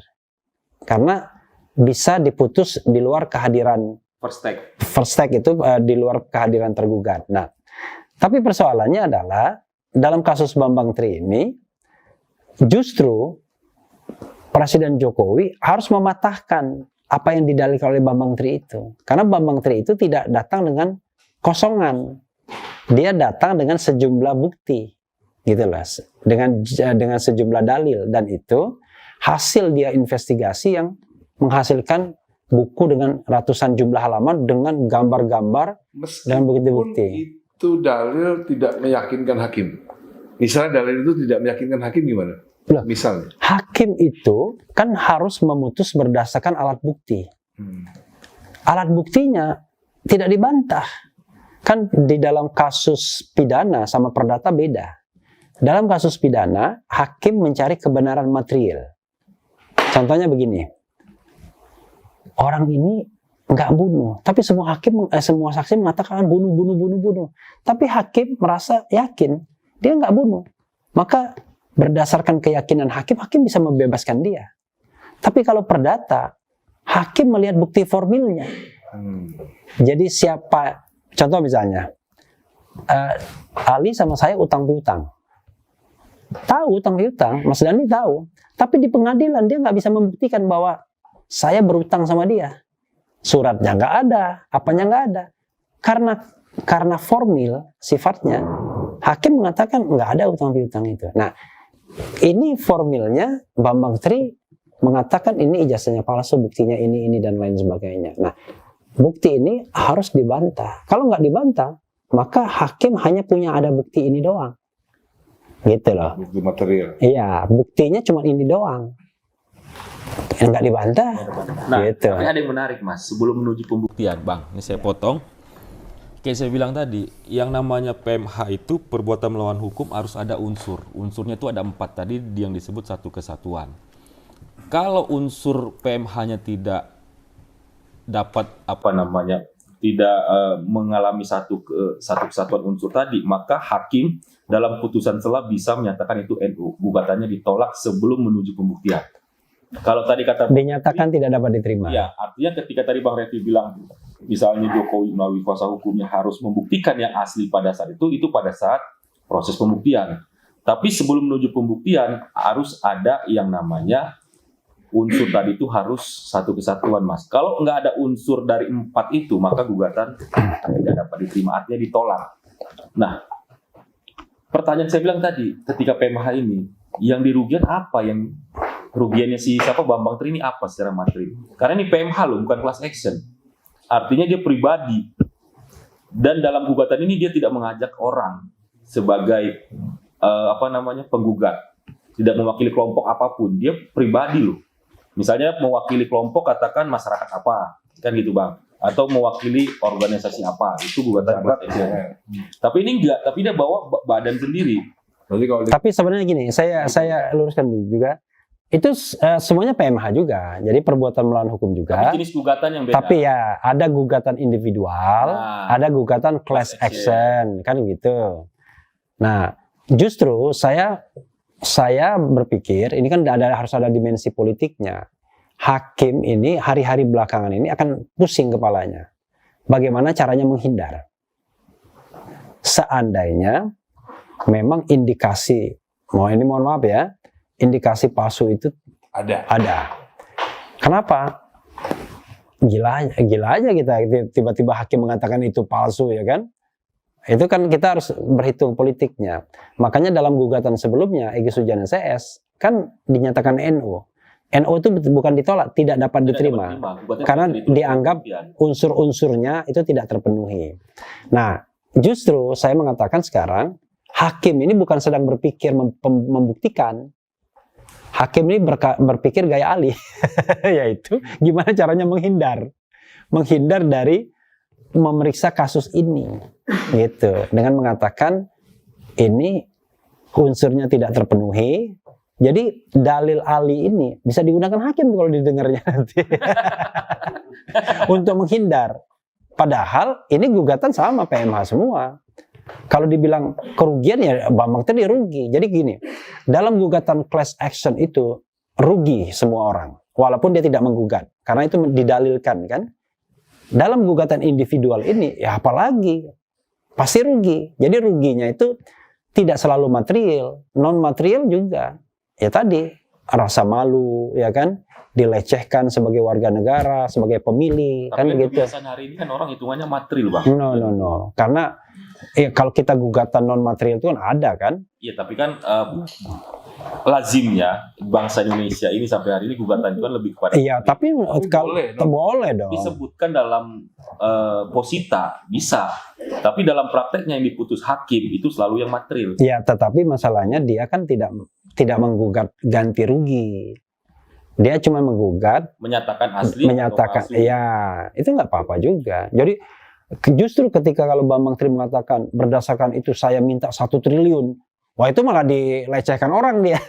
karena bisa diputus di luar kehadiran first take itu di luar kehadiran tergugat. Nah, tapi persoalannya adalah dalam kasus Bambang Tri ini justru Presiden Jokowi harus mematahkan apa yang didalilkan oleh Bambang Tri itu. Karena Bambang Tri itu tidak datang dengan kosongan. Dia datang dengan sejumlah bukti. Gitu loh. Dengan sejumlah dalil. Dan itu hasil dia investigasi yang menghasilkan buku dengan ratusan jumlah halaman dengan gambar-gambar dan bukti-bukti. Itu dalil tidak meyakinkan hakim. Misalnya dalil itu tidak meyakinkan hakim gimana? Loh, misalnya hakim itu kan harus memutus berdasarkan alat bukti. Alat buktinya tidak dibantah. Kan di dalam kasus pidana sama perdata beda. Dalam kasus pidana, hakim mencari kebenaran material. Contohnya begini. Orang ini nggak bunuh, tapi semua saksi mengatakan bunuh. Tapi hakim merasa yakin dia nggak bunuh. Maka berdasarkan keyakinan hakim bisa membebaskan dia. Tapi kalau perdata, hakim melihat bukti formilnya. Jadi contoh misalnya, Ali sama saya utang piutang. Tahu utang piutang, Mas Dhani tahu. Tapi di pengadilan dia nggak bisa membuktikan bahwa saya berutang sama dia. Suratnya nggak ada, apanya nggak ada. Karena formil sifatnya, hakim mengatakan nggak ada utang piutang itu. Nah, ini formilnya Bambang Tri mengatakan ini ijazahnya palsu, buktinya ini dan lain sebagainya. Nah, bukti ini harus dibantah. Kalau nggak dibantah, maka hakim hanya punya ada bukti ini doang. Gitu loh. Bukti material. Iya, buktinya cuma ini doang. Yang nggak dibantah. Nah, gitu. tapi ada yang menarik Mas, sebelum menuju pembuktian, Bang, ini saya potong. Kayak saya bilang tadi, yang namanya PMH itu perbuatan melawan hukum harus ada unsur. Unsurnya itu ada 4 tadi yang disebut satu kesatuan. Kalau unsur PMH-nya tidak dapat tidak mengalami satu kesatuan unsur tadi, maka hakim dalam putusan sela bisa menyatakan itu NU. Gugatannya ditolak sebelum menuju pembuktian. Kalau tadi kata dinyatakan tidak dapat diterima. Ya, artinya ketika tadi Bang Refli bilang misalnya Jokowi melalui kuasa hukumnya harus membuktikan yang asli pada saat itu pada saat proses pembuktian. Tapi sebelum menuju pembuktian harus ada yang namanya unsur tadi itu harus satu kesatuan, Mas. Kalau nggak ada unsur dari 4 itu, maka gugatan tidak dapat diterima, artinya ditolak. Nah, pertanyaan saya bilang tadi, ketika PMH ini, yang dirugikan apa? Yang kerugiannya Bambang Tri ini apa secara materi? Karena ini PMH loh, bukan class action. Artinya dia pribadi. Dan dalam gugatan ini dia tidak mengajak orang sebagai penggugat. Tidak mewakili kelompok apapun. Dia pribadi loh. Misalnya mewakili kelompok, katakan masyarakat apa. Kan gitu Bang. Atau mewakili organisasi apa. Itu gugatan class action. Tapi ini enggak. Tapi dia bawa badan sendiri. Tapi sebenarnya gini, saya luruskan dulu juga. Itu semuanya PMH juga, jadi perbuatan melawan hukum juga. Tapi jenis gugatan yang beda. Tapi ya ada gugatan individual, ada gugatan class action, kan gitu. Nah, justru saya berpikir ini kan harus ada dimensi politiknya. Hakim ini hari-hari belakangan ini akan pusing kepalanya. Bagaimana caranya menghindar? Seandainya memang indikasi, mohon maaf ya. Indikasi palsu itu ada. Kenapa? Gila aja kita tiba-tiba hakim mengatakan itu palsu, ya kan? Itu kan kita harus berhitung politiknya. Makanya dalam gugatan sebelumnya Egy Sujana CS kan dinyatakan NU. NU itu bukan ditolak, tidak dapat diterima. Karena dianggap unsur-unsurnya itu tidak terpenuhi. Nah, justru saya mengatakan sekarang hakim ini bukan sedang berpikir membuktikan. Hakim ini berpikir gaya Ali, yaitu gimana caranya menghindar dari memeriksa kasus ini, gitu. Dengan mengatakan ini unsurnya tidak terpenuhi, jadi dalil Ali ini bisa digunakan hakim kalau didengarnya nanti untuk menghindar. Padahal ini gugatan sama PMH semua. Kalau dibilang kerugian ya Bambang tadi rugi. Jadi gini, dalam gugatan class action itu rugi semua orang, walaupun dia tidak menggugat, karena itu didalilkan kan. Dalam gugatan individual ini ya apalagi pasti rugi. Jadi ruginya itu tidak selalu material, non material juga. Ya tadi rasa malu, ya kan, dilecehkan sebagai warga negara, sebagai pemilih, Tapi kan gitu. kebiasaan hari ini kan orang hitungannya material, Bang. No. Karena kalau kita gugatan non material itu kan ada kan. Iya, tapi kan lazimnya bangsa Indonesia ini sampai hari ini gugatan itu kan lebih kepada Iya, tapi kalau boleh dong. boleh dong. disebutkan dalam posita bisa, tapi dalam prakteknya yang diputus hakim itu selalu yang material. Ya, tetapi masalahnya dia kan tidak menggugat ganti rugi. Dia cuma menggugat, Menyatakan asli menyatakan, atau palsu. ya itu nggak apa-apa juga. Jadi justru ketika kalau Bambang Tri mengatakan berdasarkan itu saya minta 1 triliun, wah itu malah dilecehkan orang dia.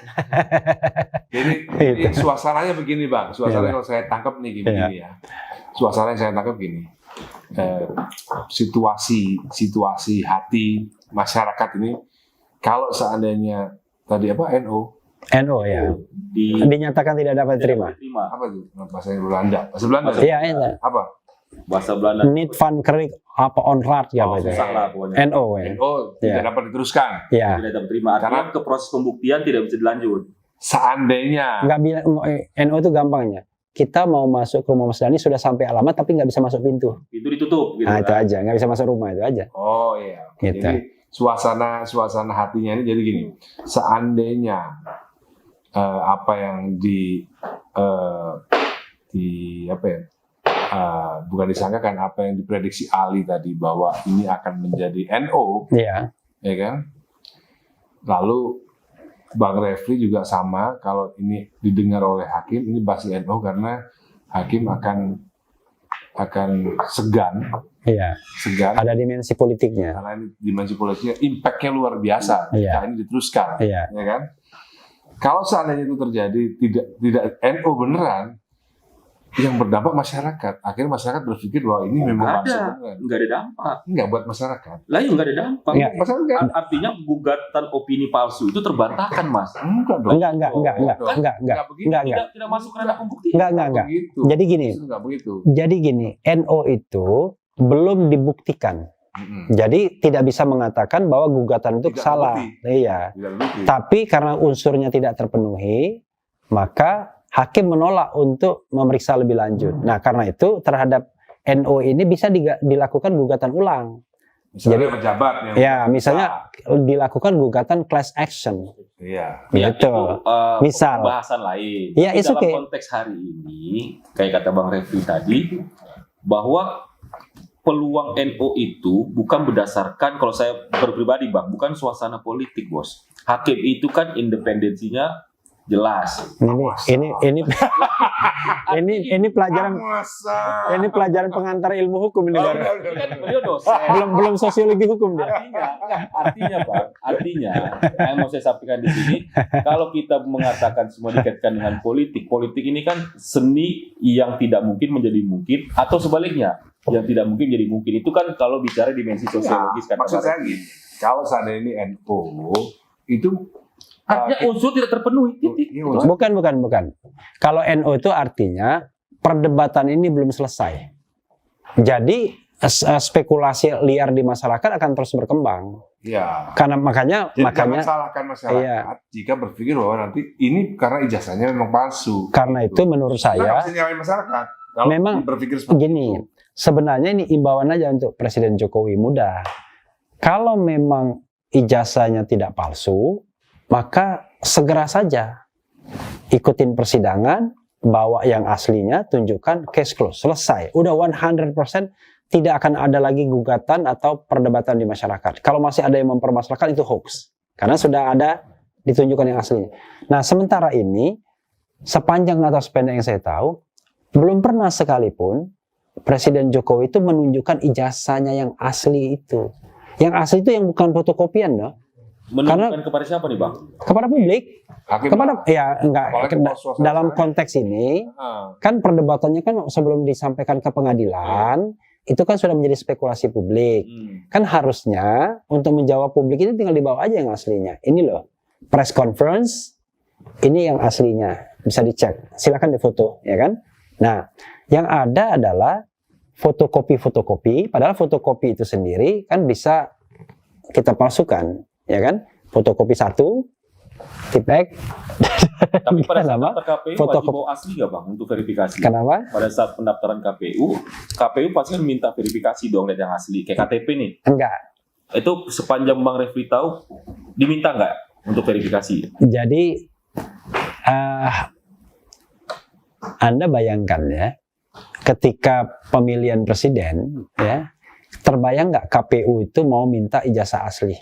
Jadi suasananya begini Bang, suasananya Iya. kalau saya tangkap nih gini ya. Suasananya saya tangkap gini. Situasi hati masyarakat ini kalau seandainya tadi apa NO NO ya, dinyatakan tidak dapat diterima. apa itu bahasa Belanda? Bahasa Belanda. Iya, itu. Apa? Bahasa Belanda. Niet van Kriek apa onraad ya apa itu? Susah lah pokoknya. NO ya. NO tidak Iya. dapat diteruskan. Ya. Tidak diterima. Artinya Karena- ke proses pembuktian tidak bisa dilanjut. Seandainya Nggak bilang NO itu gampangnya. Kita mau masuk ke rumah Mas Dhani sudah sampai alamat tapi nggak bisa masuk pintu. Itu ditutup gitu. Nah itu kan. aja, nggak bisa masuk rumah itu aja. oh iya. Gitu. Jadi suasana hatinya ini jadi gini. Seandainya apa yang bukan disangkakan, apa yang diprediksi Ali tadi bahwa ini akan menjadi NO, Iya. ya kan? Lalu Bang Refli juga sama, kalau ini didengar oleh hakim ini pasti NO karena hakim akan segan Iya. Ada dimensi politiknya. karena ini dimensi politiknya impact-nya luar biasa Iya. jika ini diteruskan, Iya. ya kan? Kalau seandainya itu terjadi tidak NO beneran, yang berdampak masyarakat. Akhirnya masyarakat berpikir bahwa ini memang Nggak palsu ada. beneran. Nggak ada dampak. Enggak buat masyarakat. Lah ya nggak ada dampak. Nggak. Masyarakat Artinya gugatan opini palsu itu terbantahkan, Mas. enggak dong. Enggak. Enggak begitu. Enggak. Tidak masuk ranah pembuktian. Enggak. Begitu. Jadi gini, Justru enggak begitu. NO itu belum dibuktikan. Mm-mm. Jadi tidak bisa mengatakan bahwa gugatan itu Tidak salah. terbukti. Iya. Tidak begitu. Tapi karena unsurnya tidak terpenuhi, maka hakim menolak untuk memeriksa lebih lanjut. Nah, karena itu terhadap NO ini bisa dilakukan gugatan ulang. Misalnya pejabat yang Ya, misalnya dilakukan gugatan class action. iya. Ya, Gitu. Misal. Pembahasan lain. Ya, Tapi it's dalam okay. konteks hari ini, kayak kata Bang Refli tadi, bahwa peluang NO itu bukan berdasarkan, kalau saya berpribadi Bang, bukan suasana politik, Bos. Hakim itu kan independensinya jelas. Ini pelajaran ini pelajaran pengantar ilmu hukum ini. Dar. Kan beliau dosen. Belum sosiologi hukum dia. Artinya Bang, yang mau saya sampaikan di sini, kalau kita mengatakan semua dikaitkan dengan politik ini kan seni yang tidak mungkin menjadi mungkin, atau sebaliknya, yang tidak mungkin jadi mungkin. Itu kan kalau bicara dimensi sosiologis. Nah, maksud saya gini, kalau seandainya ini NO itu artinya unsur tidak terpenuhi. Titik. ini unsur- Bukan. Kalau NO itu artinya perdebatan ini belum selesai. Jadi spekulasi liar di masyarakat akan terus berkembang. ya. Karena makanya Jadi jangan salahkan masyarakat Iya. jika berpikir bahwa nanti ini karena ijazahnya memang palsu. karena itu menurut Kita nggak saya bisa nyalain masyarakat. Kalau Memang berpikir seperti gini, itu. sebenarnya ini imbauan aja untuk Presiden Jokowi mudah. Kalau memang ijazahnya tidak palsu, maka segera saja ikutin persidangan, bawa yang aslinya, tunjukkan, case close, selesai. Udah 100% tidak akan ada lagi gugatan atau perdebatan di masyarakat. Kalau masih ada yang mempermasalahkan itu hoax. Karena sudah ada ditunjukkan yang aslinya. Nah, sementara ini sepanjang atau sependek yang saya tahu, belum pernah sekalipun Presiden Jokowi itu menunjukkan ijazahnya yang asli itu. Yang asli itu yang bukan fotokopian, no? Menunjukkan kepada siapa nih Bang? Kepada publik, Hakim kepada ya enggak Apalagi kalau suasana dalam saya- konteks ini Ah, kan perdebatannya kan sebelum disampaikan ke pengadilan itu kan sudah menjadi spekulasi publik. Kan harusnya untuk menjawab publik ini tinggal dibawa aja yang aslinya. Ini loh, press conference, ini yang aslinya, bisa dicek. Silakan difoto, ya kan? Nah, yang ada adalah fotokopi, padahal fotokopi itu sendiri kan bisa kita palsukan, ya kan? Fotokopi satu, tipek. Tapi pada saat Kenapa? daftar KPU wajib bawa asli nggak bang untuk verifikasi? Kenapa? Pada saat pendaftaran KPU pasti kan minta verifikasi dong lihat yang asli. Kayak KTP nih, Enggak. itu sepanjang Bang Refli tahu diminta nggak untuk verifikasi? Jadi Anda bayangkan ya, ketika pemilihan presiden ya, terbayang nggak KPU itu mau minta ijazah asli?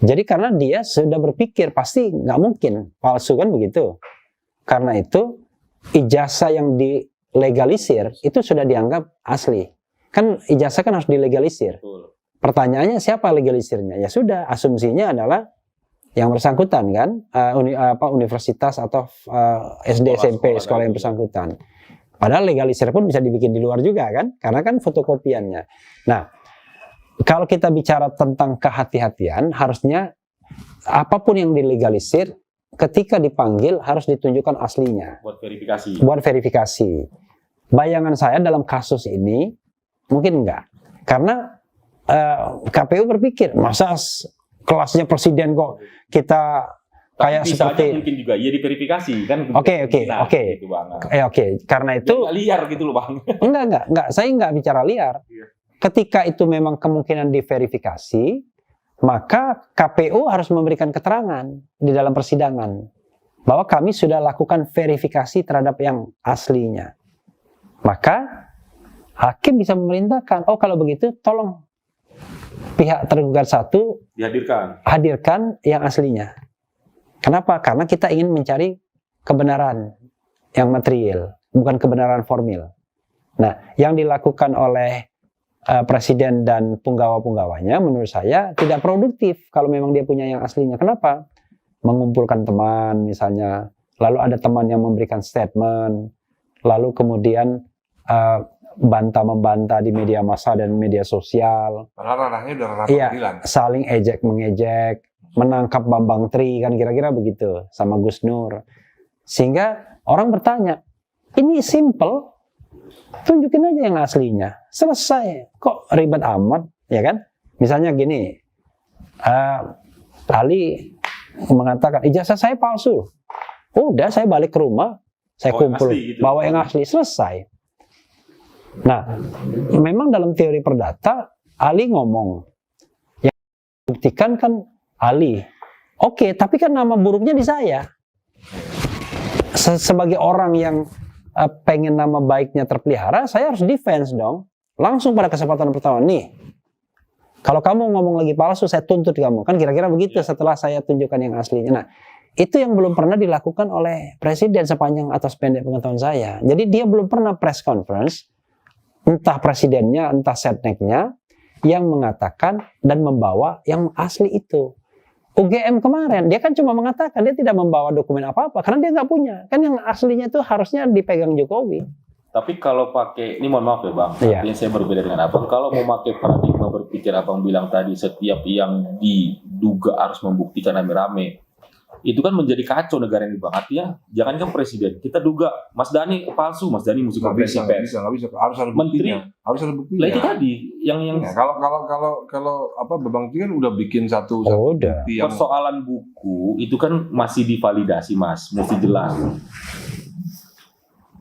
Jadi karena dia sudah berpikir pasti nggak mungkin palsu kan begitu. Karena itu ijazah yang dilegalisir itu sudah dianggap asli. Kan ijazah kan harus dilegalisir. Betul. Pertanyaannya siapa legalisirnya? Ya sudah, asumsinya adalah yang bersangkutan kan, universitas atau SD, SMP, sekolah yang bersangkutan. Padahal legalisir pun bisa dibikin di luar juga kan, karena kan fotokopiannya. Nah, kalau kita bicara tentang kehati-hatian, harusnya apapun yang dilegalisir, ketika dipanggil harus ditunjukkan aslinya. Buat verifikasi. Buat verifikasi. Bayangan saya dalam kasus ini, mungkin enggak. Karena KPU berpikir, masa kelasnya presiden kok kita kayak bisa seperti... aja mungkin juga, ya diverifikasi kan. Oke. Gitu, Bang. Oke, karena itu... Nggak liar gitu loh Bang. Enggak. Saya enggak bicara liar. Iya. Ketika itu memang kemungkinan diverifikasi, maka KPU harus memberikan keterangan di dalam persidangan bahwa kami sudah lakukan verifikasi terhadap yang aslinya. Maka hakim bisa memerintahkan, oh kalau begitu tolong pihak tergugat satu hadirkan yang aslinya. Kenapa? Karena kita ingin mencari kebenaran yang material, bukan kebenaran formil. Nah, yang dilakukan oleh presiden dan punggawa-punggawanya menurut saya tidak produktif kalau memang dia punya yang aslinya. Kenapa? Mengumpulkan teman misalnya, lalu ada teman yang memberikan statement, lalu kemudian bantah-membantah di media massa dan media sosial. Padahal ranahnya udah ranah Iya, pengadilan. saling ejek-mengejek, menangkap Bambang Tri, kan kira-kira begitu, sama Gus Nur. Sehingga orang bertanya, ini simple, tunjukin aja yang aslinya, selesai. Kok ribet amat, ya kan? Misalnya gini, Ali mengatakan ijazah saya palsu. Udah, saya balik ke rumah, saya kumpul, asli, gitu. bawa yang asli, selesai. Nah, memang dalam teori perdata, Ali ngomong, yang buktikan kan Ali. Oke, tapi kan nama buruknya di saya. Sebagai orang yang pengen nama baiknya terpelihara, saya harus defense dong. Langsung pada kesempatan pertama, nih, kalau kamu ngomong lagi palsu, saya tuntut kamu. Kan kira-kira begitu setelah saya tunjukkan yang aslinya. Nah, itu yang belum pernah dilakukan oleh presiden sepanjang atas pendek pengetahuan saya. Jadi dia belum pernah press conference, entah presidennya, entah setneknya, yang mengatakan dan membawa yang asli itu. UGM kemarin, dia kan cuma mengatakan, dia tidak membawa dokumen apa-apa, karena dia nggak punya. Kan yang aslinya itu harusnya dipegang Jokowi. Tapi kalau pakai, ini mohon maaf ya Bang, Iya. ini saya berbeda dengan Abang. Kalau mau pakai paradigma berpikir Abang bilang tadi, setiap yang diduga harus membuktikan rame-rame, itu kan menjadi kacau negara ini Bang. Artinya, jangankan presiden, kita duga Mas Dhani palsu, Mas Dhani musuh Nggak konferensi pers. bisa. Harus ada Menteri, buktinya. Harus ada buktinya. lah itu tadi, yang Ya, kalau apa Bambang Tri kan udah bikin satu Udah. bukti yang persoalan buku itu kan masih divalidasi Mas, mesti jelas.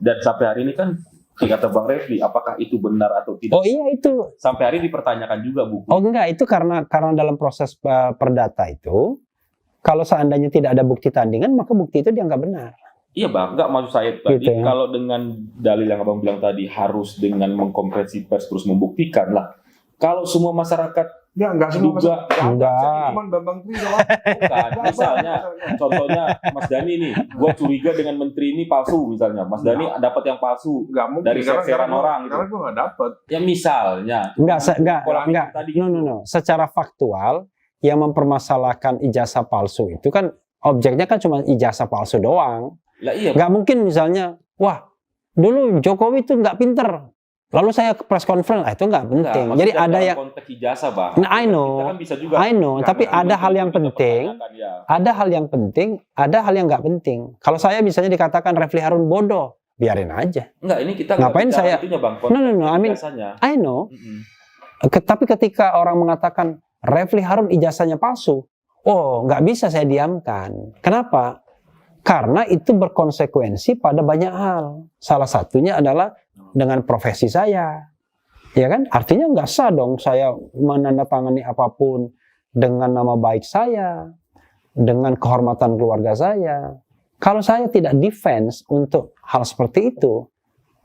Dan sampai hari ini kan kata Bang Refli, apakah itu benar atau tidak? Oh iya itu. Sampai hari ini dipertanyakan juga buku. Oh enggak, itu karena dalam proses perdata itu, kalau seandainya tidak ada bukti tandingan, maka bukti itu dianggap benar. Iya Bang, enggak maksud saya tadi Gitu ya. kalau dengan dalil yang Abang bilang tadi harus dengan mengkonferensi pers terus membuktikan lah. Kalau semua masyarakat enggak semua juga Enggak. Cuman Bambang Tri doang. bukan, misalnya contohnya Mas Dhani nih, gue curiga dengan menteri ini palsu misalnya. Mas Dhani dapat yang palsu Enggak mungkin dari seran orang gitu. Karena gue enggak dapat. Ya misalnya. Enggak. Tadi. No. Secara faktual, yang mempermasalahkan ijazah palsu itu kan objeknya kan cuma ijazah palsu doang. Lah iya. Nggak mungkin misalnya, wah dulu Jokowi itu nggak pinter, lalu saya press conference, itu nggak penting. Enggak, Jadi maksudnya ada dalam yang, konteks ijazah, Bang. nah, I know, Kita kan bisa juga. tapi ada hal yang penting, ada hal yang penting, ada hal yang nggak penting. Kalau saya misalnya dikatakan Refli Harun bodoh, biarin aja. Enggak, ini kita Ngapain nggak bicara saya- itunya, Bang. No, I mean, Ijazahnya. I know. Mm-mm. Tapi ketika orang mengatakan Refli Harun ijazahnya palsu, oh nggak bisa saya diamkan. Kenapa? Karena itu berkonsekuensi pada banyak hal. Salah satunya adalah dengan profesi saya, ya kan? Artinya nggak sah dong saya menandatangani apapun dengan nama baik saya, dengan kehormatan keluarga saya. Kalau saya tidak defense untuk hal seperti itu,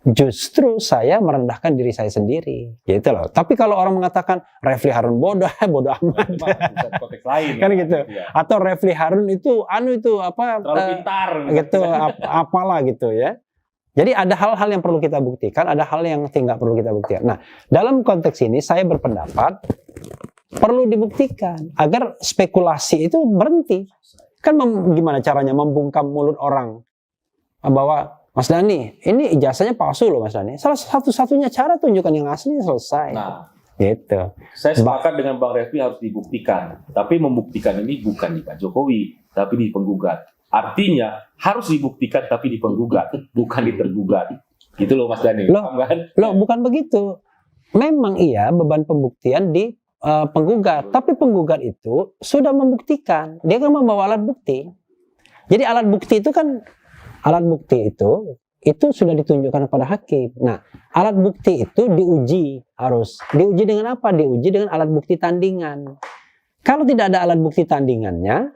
justru saya merendahkan diri saya sendiri, gitu loh. Tapi kalau orang mengatakan Refli Harun bodoh, bodoh amat, Cuma bisa konteks lain. kan gitu. Iya. Atau Refli Harun itu Terlalu pintar. gitu, apalah gitu ya. Jadi ada hal-hal yang perlu kita buktikan, ada hal yang tidak perlu kita buktikan. Nah, dalam konteks ini saya berpendapat perlu dibuktikan agar spekulasi itu berhenti. Kan gimana caranya membungkam mulut orang bahwa Mas Dhani, ini ijazahnya palsu loh Mas Dhani. Salah satu-satunya cara tunjukkan yang asli, selesai. Nah, Gitu. saya sepakat dengan Bang Refli harus dibuktikan. Tapi membuktikan ini bukan di Pak Jokowi, tapi di penggugat. Artinya harus dibuktikan tapi di penggugat, bukan di tergugat. Gitu loh Mas Dhani. Loh, Paham kan? Loh, bukan begitu. Memang iya beban pembuktian di penggugat, tapi penggugat itu sudah membuktikan. Dia kan membawa alat bukti. Jadi alat bukti itu sudah ditunjukkan kepada hakim. Nah, alat bukti itu harus diuji dengan apa? Diuji dengan alat bukti tandingan. Kalau tidak ada alat bukti tandingannya,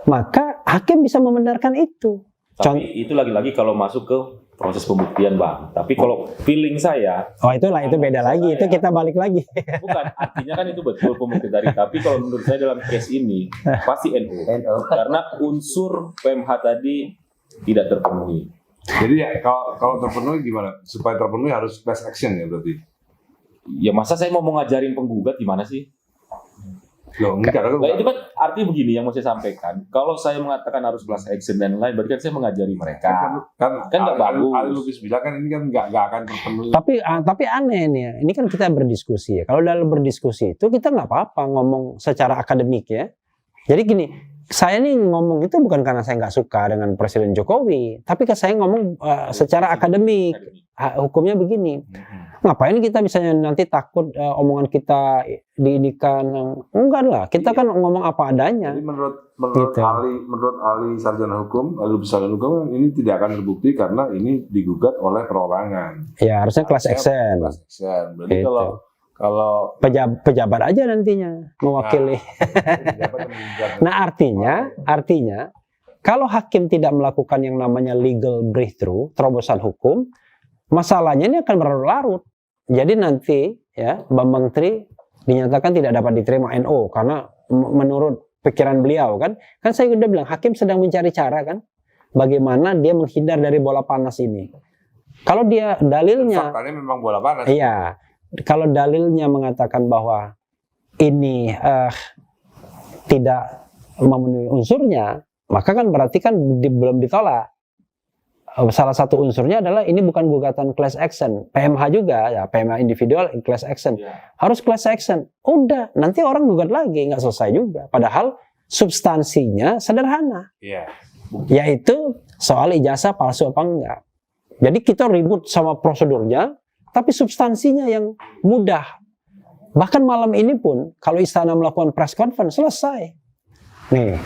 maka hakim bisa membenarkan itu. Tapi itu lagi-lagi kalau masuk ke proses pembuktian, Bang. Tapi kalau feeling saya, Oh, itu beda lagi. Itu kita balik lagi. bukan, artinya kan itu betul pembuktian dari. Tapi kalau menurut saya dalam case ini pasti NU. Karena unsur PMH tadi tidak terpenuhi. Jadi ya kalau terpenuhi gimana? Supaya terpenuhi harus class action ya berarti. Ya masa saya mau ngajarin penggugat gimana sih? Loh, enggak, Nah, itu kan artinya begini yang mau saya sampaikan. Kalau saya mengatakan harus class action dan lain, berarti kan saya mengajari mereka. Kan nggak bagus. Ali Lubis bilang kan ini kan nggak akan terpenuhi. Tapi aneh nih ya. Ini kan kita berdiskusi ya. Kalau dalam berdiskusi itu kita nggak apa-apa ngomong secara akademik ya. Jadi gini, saya nih ngomong itu bukan karena saya nggak suka dengan Presiden Jokowi, tapi saya ngomong secara akademik. Hukumnya begini. Ngapain kita misalnya nanti takut omongan kita diinikan? Enggak lah, kita kan ngomong apa adanya. Jadi menurut Gitu. ahli sarjana hukum, ahli sarjana hukum ini tidak akan terbukti karena ini digugat oleh perorangan. Ya harusnya class action. Class action. Berarti Gitu. kalau Pejabat aja nantinya mewakili. pejabat yang menggugat. Nah artinya kalau hakim tidak melakukan yang namanya legal breakthrough, terobosan hukum, masalahnya ini akan berlarut. Jadi nanti ya Bambang Tri dinyatakan tidak dapat diterima NU karena menurut pikiran beliau kan saya udah bilang hakim sedang mencari cara kan bagaimana dia menghindar dari bola panas ini. Kalau dia dalilnya, Faktanya memang bola panas. iya, kalau dalilnya mengatakan bahwa ini tidak memenuhi unsurnya, maka kan berarti kan belum ditolak. Salah satu unsurnya adalah ini bukan gugatan class action, PMH juga ya, PMH individual class action, harus class action. Udah, nanti orang gugat lagi, nggak selesai juga. Padahal substansinya sederhana, Iya. yaitu soal ijazah palsu apa enggak. Jadi kita ribut sama prosedurnya, tapi substansinya yang mudah. Bahkan malam ini pun, kalau istana melakukan press conference, selesai. Nih,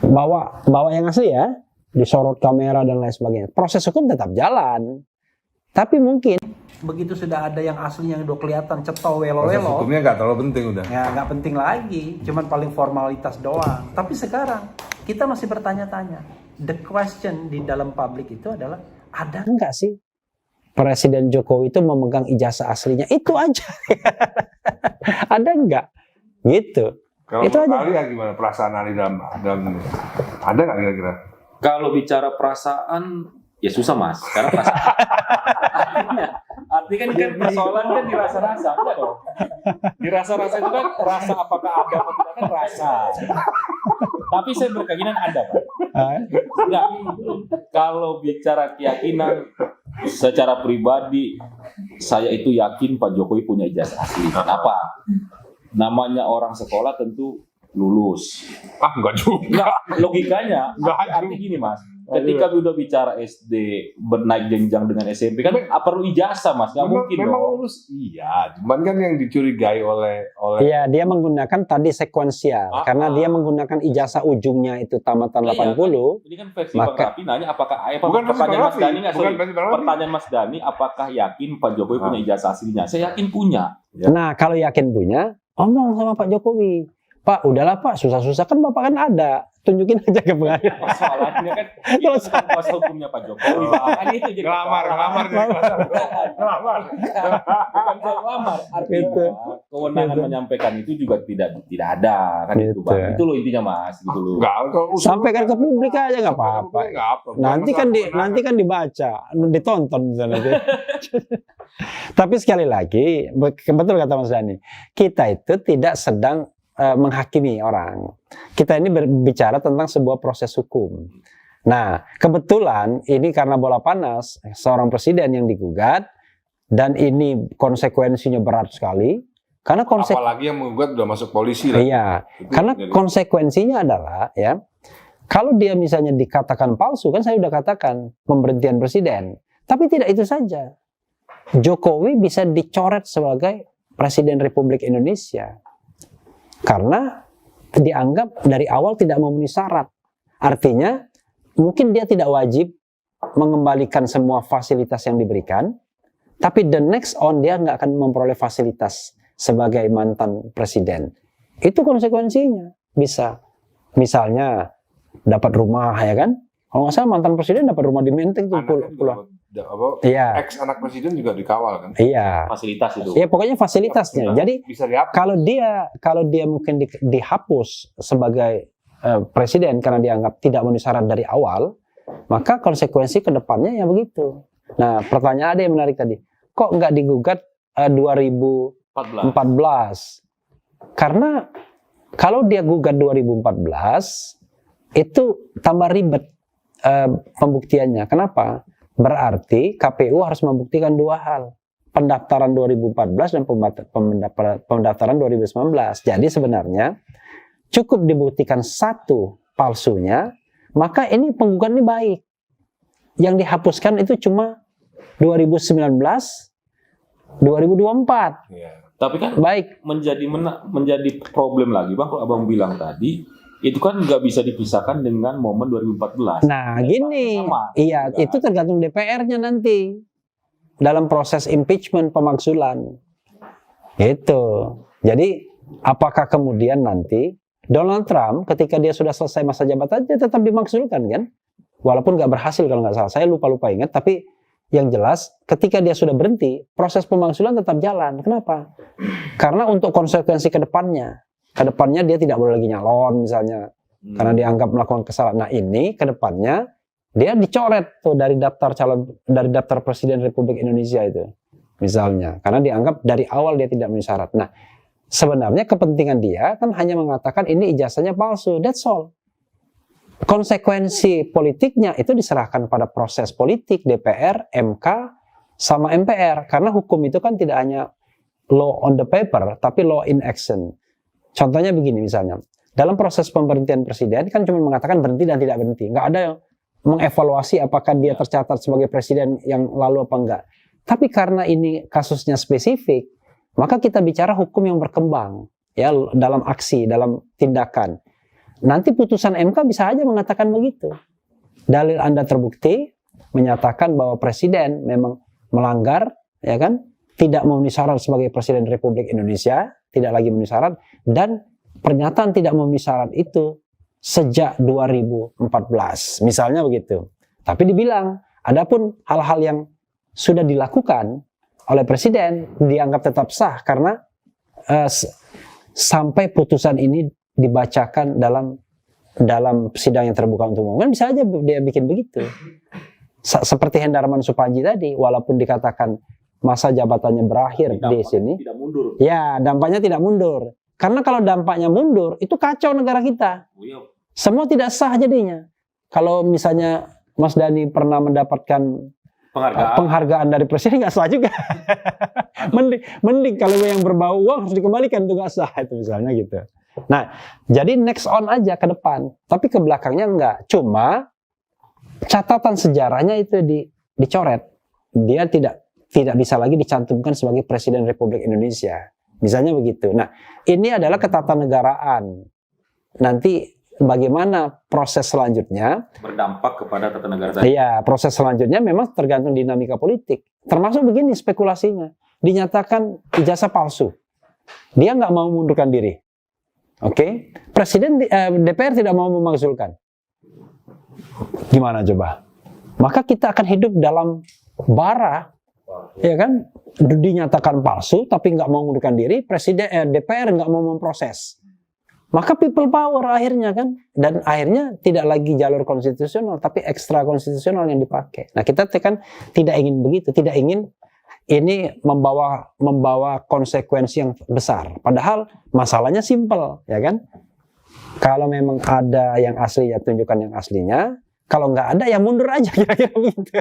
bawa yang asli ya, disorot kamera dan lain sebagainya. Proses hukum tetap jalan. Tapi mungkin begitu sudah ada yang asli yang udah kelihatan cetol Proses welo-welo, hukumnya nggak terlalu penting udah. ya nggak penting lagi, cuman paling formalitas doang. Tapi sekarang kita masih bertanya-tanya. The question di dalam publik itu adalah ada nggak sih Presiden Jokowi itu memegang ijazah aslinya? Itu aja. Ada nggak? Gitu. Kalau Itu menurut aja. Ali ya gimana perasaan Ali dalam ini? Ada nggak kira-kira? Kalau bicara perasaan, ya susah Mas. Karena perasaan. Artinya kan ini kan persoalan kan dirasa-rasa, enggak dong? Dirasa-rasa itu kan rasa apakah ada atau tidak kan rasa. Tapi saya berkeyakinan ada, Pak. Ah, Enggak. Kalau bicara keyakinan secara pribadi, saya itu yakin Pak Jokowi punya ijazah asli. Kenapa? Namanya orang sekolah tentu lulus. Enggak juga. Enggak, logikanya Enggak. arti gini, Mas. Ketika udah bicara SD bernaik jenjang dengan SMP kan perlu ijazah, Mas. Nggak mungkin memang dong. lulus. Iya, cuman kan yang dicurigai oleh Iya, dia menggunakan tadi sekuensial karena dia menggunakan ijazah ujungnya itu tamatan Iya, 80. Ini kan versi Maka- Bang Rafi nanya apakah Bukan versi pertanyaan Bang Mas Rafi. Dani nggak? Bukan Sorry. versi Bang Rafi. Pertanyaan Mas Dani, apakah yakin Pak Jokowi punya ijazah aslinya? Saya yakin punya. Ya. Nah, kalau yakin punya, omong sama Pak Jokowi. Pak, udahlah Pak, susah-susah kan Bapak kan ada. Tunjukin aja ke pengadilan. Persoalannya kan itu bukan kuasa hukumnya Pak Jokowi. Pak. Kan itu jadi Ngelamar persoalan. jadi ngelamar. Bukan soal lamar, artinya Gitu. kewenangan Gitu. menyampaikan itu juga tidak ada kan itu, Gitu. Bang. Itu loh intinya, Mas, gitu loh. Enggak, kalau usul- Sampaikan ke publik aja nggak apa-apa. Nggak apa. Nanti kan dibaca, ditonton misalnya nanti. Tapi sekali lagi, betul kata Mas Dani, kita itu tidak sedang menghakimi orang. Kita ini berbicara tentang sebuah proses hukum. Nah, kebetulan ini karena bola panas, seorang presiden yang digugat, dan ini konsekuensinya berat sekali. Karena Apalagi yang menggugat udah masuk polisi lah. Iya, Itu karena jadi- konsekuensinya adalah ya, kalau dia misalnya dikatakan palsu, kan saya udah katakan pemberhentian presiden. Tapi tidak itu saja. Jokowi bisa dicoret sebagai Presiden Republik Indonesia. Karena dianggap dari awal tidak memenuhi syarat. Artinya, mungkin dia tidak wajib mengembalikan semua fasilitas yang diberikan, tapi the next on dia nggak akan memperoleh fasilitas sebagai mantan presiden. Itu konsekuensinya. Bisa. Misalnya, dapat rumah, ya kan? Kalau nggak salah mantan presiden dapat rumah di Menteng tuh. Anaknya juga pulau. Iya. ex anak presiden juga dikawal kan. Iya. Fasilitas itu. Ya pokoknya fasilitasnya. Jadi bisa dihapus. kalau dia mungkin dihapus sebagai presiden karena dianggap tidak memenuhi syarat dari awal, maka konsekuensi ke depannya ya begitu. Nah, pertanyaan ada yang menarik tadi. Kok nggak digugat 2014? 14. Karena kalau dia gugat 2014 itu tambah ribet pembuktiannya. Kenapa? Berarti KPU harus membuktikan dua hal. Pendaftaran 2014 dan pendaftaran 2019. Jadi sebenarnya cukup dibuktikan satu palsunya, maka ini penggugat ini baik. Yang dihapuskan itu cuma 2019, 2024. Iya. Tapi kan Baik. menjadi problem lagi, Bang, kalau Abang bilang tadi, itu kan nggak bisa dipisahkan dengan momen 2014. Nah, gini. Sama. Iya, Juga. itu tergantung DPR-nya nanti. Dalam proses impeachment pemakzulan. Itu. Jadi, apakah kemudian nanti Donald Trump ketika dia sudah selesai masa jabatan dia tetap dimakzulkan kan? Walaupun nggak berhasil kalau nggak salah. Saya lupa ingat, tapi yang jelas ketika dia sudah berhenti, proses pemakzulan tetap jalan. Kenapa? Karena untuk konsekuensi ke depannya dia tidak boleh lagi nyalon misalnya. Karena dianggap melakukan kesalahan. Nah, ini ke depannya dia dicoret tuh dari daftar Presiden Republik Indonesia itu. Misalnya, karena dianggap dari awal dia tidak memenuhi syarat. Nah, sebenarnya kepentingan dia kan hanya mengatakan ini ijazahnya palsu. That's all. Konsekuensi politiknya itu diserahkan pada proses politik DPR, MK, sama MPR. Karena hukum itu kan tidak hanya law on the paper, tapi law in action. Contohnya begini misalnya, dalam proses pemberhentian presiden kan cuma mengatakan berhenti dan tidak berhenti. Nggak ada yang mengevaluasi apakah dia tercatat sebagai presiden yang lalu apa enggak. Tapi karena ini kasusnya spesifik, maka kita bicara hukum yang berkembang ya dalam aksi, dalam tindakan. Nanti putusan MK bisa aja mengatakan begitu. Dalil Anda terbukti menyatakan bahwa presiden memang melanggar, ya kan? Tidak memenuhi syarat sebagai presiden Republik Indonesia, tidak lagi memenuhi syarat, dan pernyataan tidak memenuhi syarat itu sejak 2014, misalnya begitu. Tapi dibilang, adapun hal-hal yang sudah dilakukan oleh presiden dianggap tetap sah karena sampai putusan ini dibacakan dalam sidang yang terbuka untuk umum. Kan bisa aja dia bikin begitu. Seperti Hendarman Supandji tadi, walaupun dikatakan masa jabatannya berakhir di sini, tidak mundur. ya dampaknya tidak mundur. Karena kalau dampaknya mundur, itu kacau negara kita. semua tidak sah jadinya. Kalau misalnya Mas Dhani pernah mendapatkan penghargaan dari presiden, nggak sah juga. mending kalau yang berbau uang harus dikembalikan, itu nggak sah itu misalnya gitu. Nah, jadi next on aja ke depan, tapi ke belakangnya enggak. Cuma catatan sejarahnya itu dicoret. Dia tidak bisa lagi dicantumkan sebagai Presiden Republik Indonesia. Misalnya begitu. Nah, ini adalah ketatanegaraan. Nanti bagaimana proses selanjutnya berdampak kepada tata negara tadi. Iya, proses selanjutnya memang tergantung dinamika politik. Termasuk begini spekulasinya. Dinyatakan ijazah palsu. Dia nggak mau mundurkan diri. Oke, Presiden DPR tidak mau memakzulkan. Gimana coba? Maka kita akan hidup dalam bara, ya kan? Dinyatakan palsu, tapi nggak mau mengundurkan diri. DPR nggak mau memproses. Maka people power akhirnya kan, dan akhirnya tidak lagi jalur konstitusional, tapi ekstra konstitusional yang dipakai. Nah, kita kan tidak ingin begitu, tidak ingin ini membawa konsekuensi yang besar. Padahal masalahnya simpel, ya kan? Kalau memang ada yang asli, ya tunjukkan yang aslinya. Kalau nggak ada, ya mundur aja, kira-kira begitu.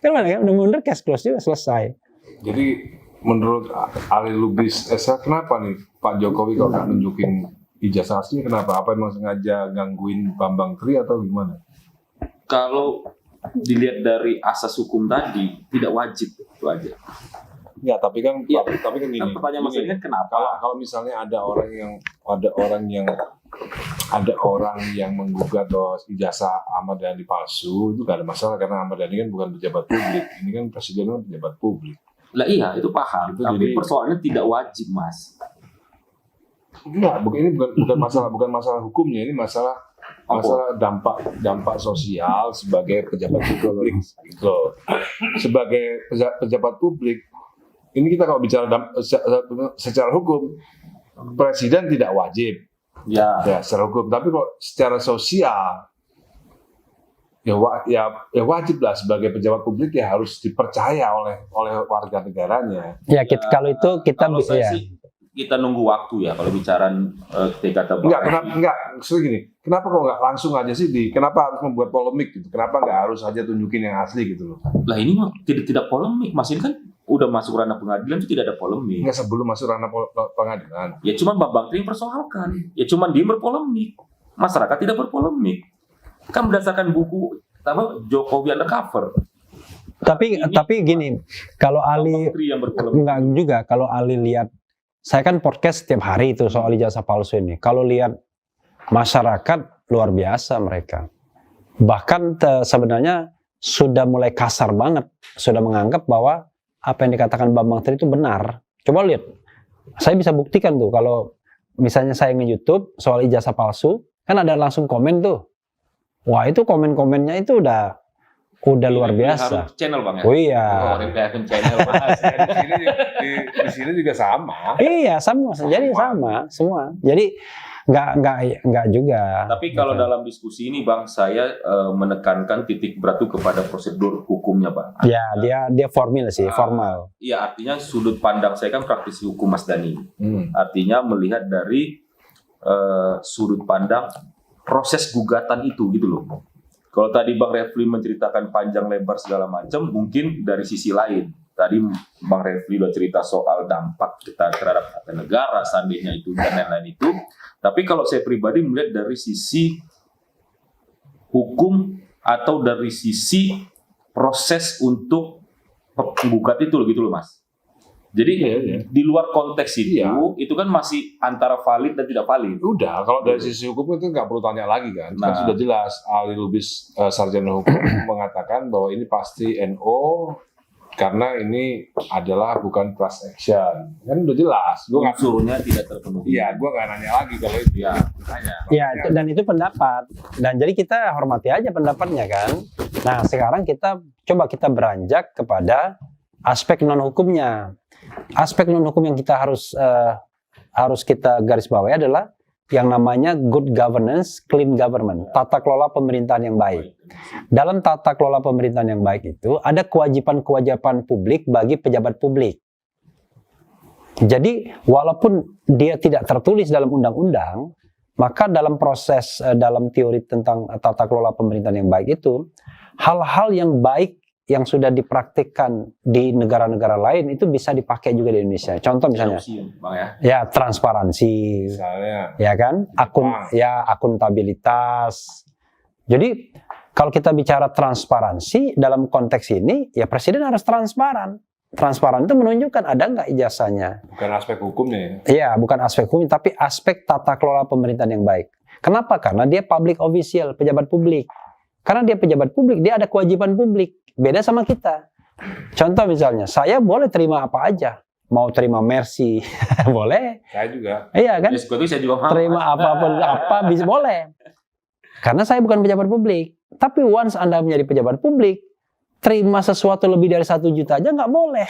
Kan mana kan? Udah mundur, case close juga, selesai. Jadi menurut Ali Lubis Esa, kenapa nih Pak Jokowi kok nggak nunjukin ijazah aslinya? Kenapa? Apa emang sengaja gangguin Bambang Tri atau gimana? Kalau dilihat dari asas hukum tadi, tidak wajib, itu aja. Ya, tapi kan Iya. tapi kan gini. Pertanyaan maksudnya kan kenapa? Kalau misalnya ada orang yang menggugat bahwa ijazah Ahmad Dhani palsu, itu gak ada masalah karena Ahmad Dhani kan bukan pejabat publik. Ini kan presiden kan pejabat publik. Lah iya, itu paham. Itu Tapi jadi- persoalannya tidak wajib, Mas. Enggak, ini bukan masalah hukumnya, ini masalah dampak sosial sebagai pejabat publik gitu. Sebagai pejabat publik, ini kita kalau bicara secara hukum, presiden tidak wajib Ya, ya secara hukum, tapi kok secara sosial ya wajib lah sebagai pejabat publik, ya harus dipercaya oleh warga negaranya. Ya, kalau itu kita kalau saya ya. sih kita nunggu waktu ya kalau bicara kata Maksudnya gini, kenapa kok nggak langsung aja sih kenapa harus membuat polemik gitu? Kenapa nggak harus aja tunjukin yang asli gitu loh? Lah ini mah tidak polemik, Mas. Ini kan udah masuk ranah pengadilan, itu tidak ada polemik. Nggak sebelum masuk ranah pengadilan. Ya cuman Bambang Tri yang persoalkan. Ya cuman dia berpolemik. Masyarakat tidak berpolemik. Kan berdasarkan buku Jokowi Undercover. Tapi gini, kalau Ali Bambang Tri yang berpolemik. enggak juga, kalau Ali lihat, saya kan podcast setiap hari itu soal ijazah palsu ini. Kalau lihat masyarakat luar biasa mereka. Bahkan sebenarnya sudah mulai kasar banget, sudah menganggap bahwa apa yang dikatakan Bambang Tri itu benar. Coba lihat, saya bisa buktikan tuh kalau misalnya saya nge-YouTube soal ijazah palsu, kan ada langsung komen tuh. Wah, itu komen-komennya itu udah luar biasa. Harus channel, Bang ya. Oh iya. Harus channel, Mas. Di sini juga sama. Iya, sama. Jadi sama semua. Jadi nggak juga. Tapi kalau dalam diskusi ini, Bang, saya menekankan titik berat itu kepada prosedur hukumnya, Bang. Ya, dia formal sih, formal. Iya, artinya sudut pandang saya kan praktisi hukum, Mas Dhani. Artinya melihat dari sudut pandang proses gugatan itu gitu loh. Kalau tadi Bang Refli menceritakan panjang lebar segala macam, mungkin dari sisi lain. Tadi Bang Refli udah cerita soal dampak kita terhadap tata negara, seandainya itu dan lain-lain itu. Tapi kalau saya pribadi melihat dari sisi hukum atau dari sisi proses untuk penggugat itu loh, gitu loh, Mas. Jadi Iya. di luar konteks itu, Iya. itu kan masih antara valid dan tidak valid. Udah, kalau dari sisi hukum itu nggak perlu tanya lagi kan. Kan Nah. sudah jelas, Ali Lubis sarjana hukum mengatakan bahwa ini pasti NO karena ini adalah bukan class action. Kan udah jelas. Unsurnya tidak terpenuhi. Iya, gue nggak nanya lagi kalau itu. Ya, makanya. Ya, dan itu pendapat. Dan jadi kita hormati aja pendapatnya kan. Nah, sekarang kita beranjak kepada aspek non hukumnya. Aspek non hukum yang kita harus kita garis bawahi adalah yang namanya good governance, clean government, tata kelola pemerintahan yang baik. Dalam tata kelola pemerintahan yang baik itu ada kewajiban-kewajiban publik bagi pejabat publik. Jadi walaupun dia tidak tertulis dalam undang-undang, Maka dalam proses, dalam teori tentang tata kelola pemerintahan yang baik itu, hal-hal yang baik yang sudah dipraktikkan di negara-negara lain itu bisa dipakai juga di Indonesia. Contoh misalnya, Bang ya. ya transparansi, Misalnya, ya kan, akuntabilitas. Jadi kalau kita bicara transparansi dalam konteks ini, ya presiden harus transparan. Transparan itu menunjukkan ada nggak ijazahnya. bukan aspek hukumnya ya. Iya, bukan aspek hukum, tapi aspek tata kelola pemerintahan yang baik. Kenapa? Karena dia public official, pejabat publik. Karena dia pejabat publik, dia ada kewajiban publik. Beda sama kita. Contoh misalnya, saya boleh terima apa aja. Mau terima mercy, boleh. Saya juga. Iya kan? Risiko itu saya juga mau. Terima apapun, apa bisa boleh. Karena saya bukan pejabat publik. Tapi once Anda menjadi pejabat publik, terima sesuatu lebih dari 1 juta aja nggak boleh.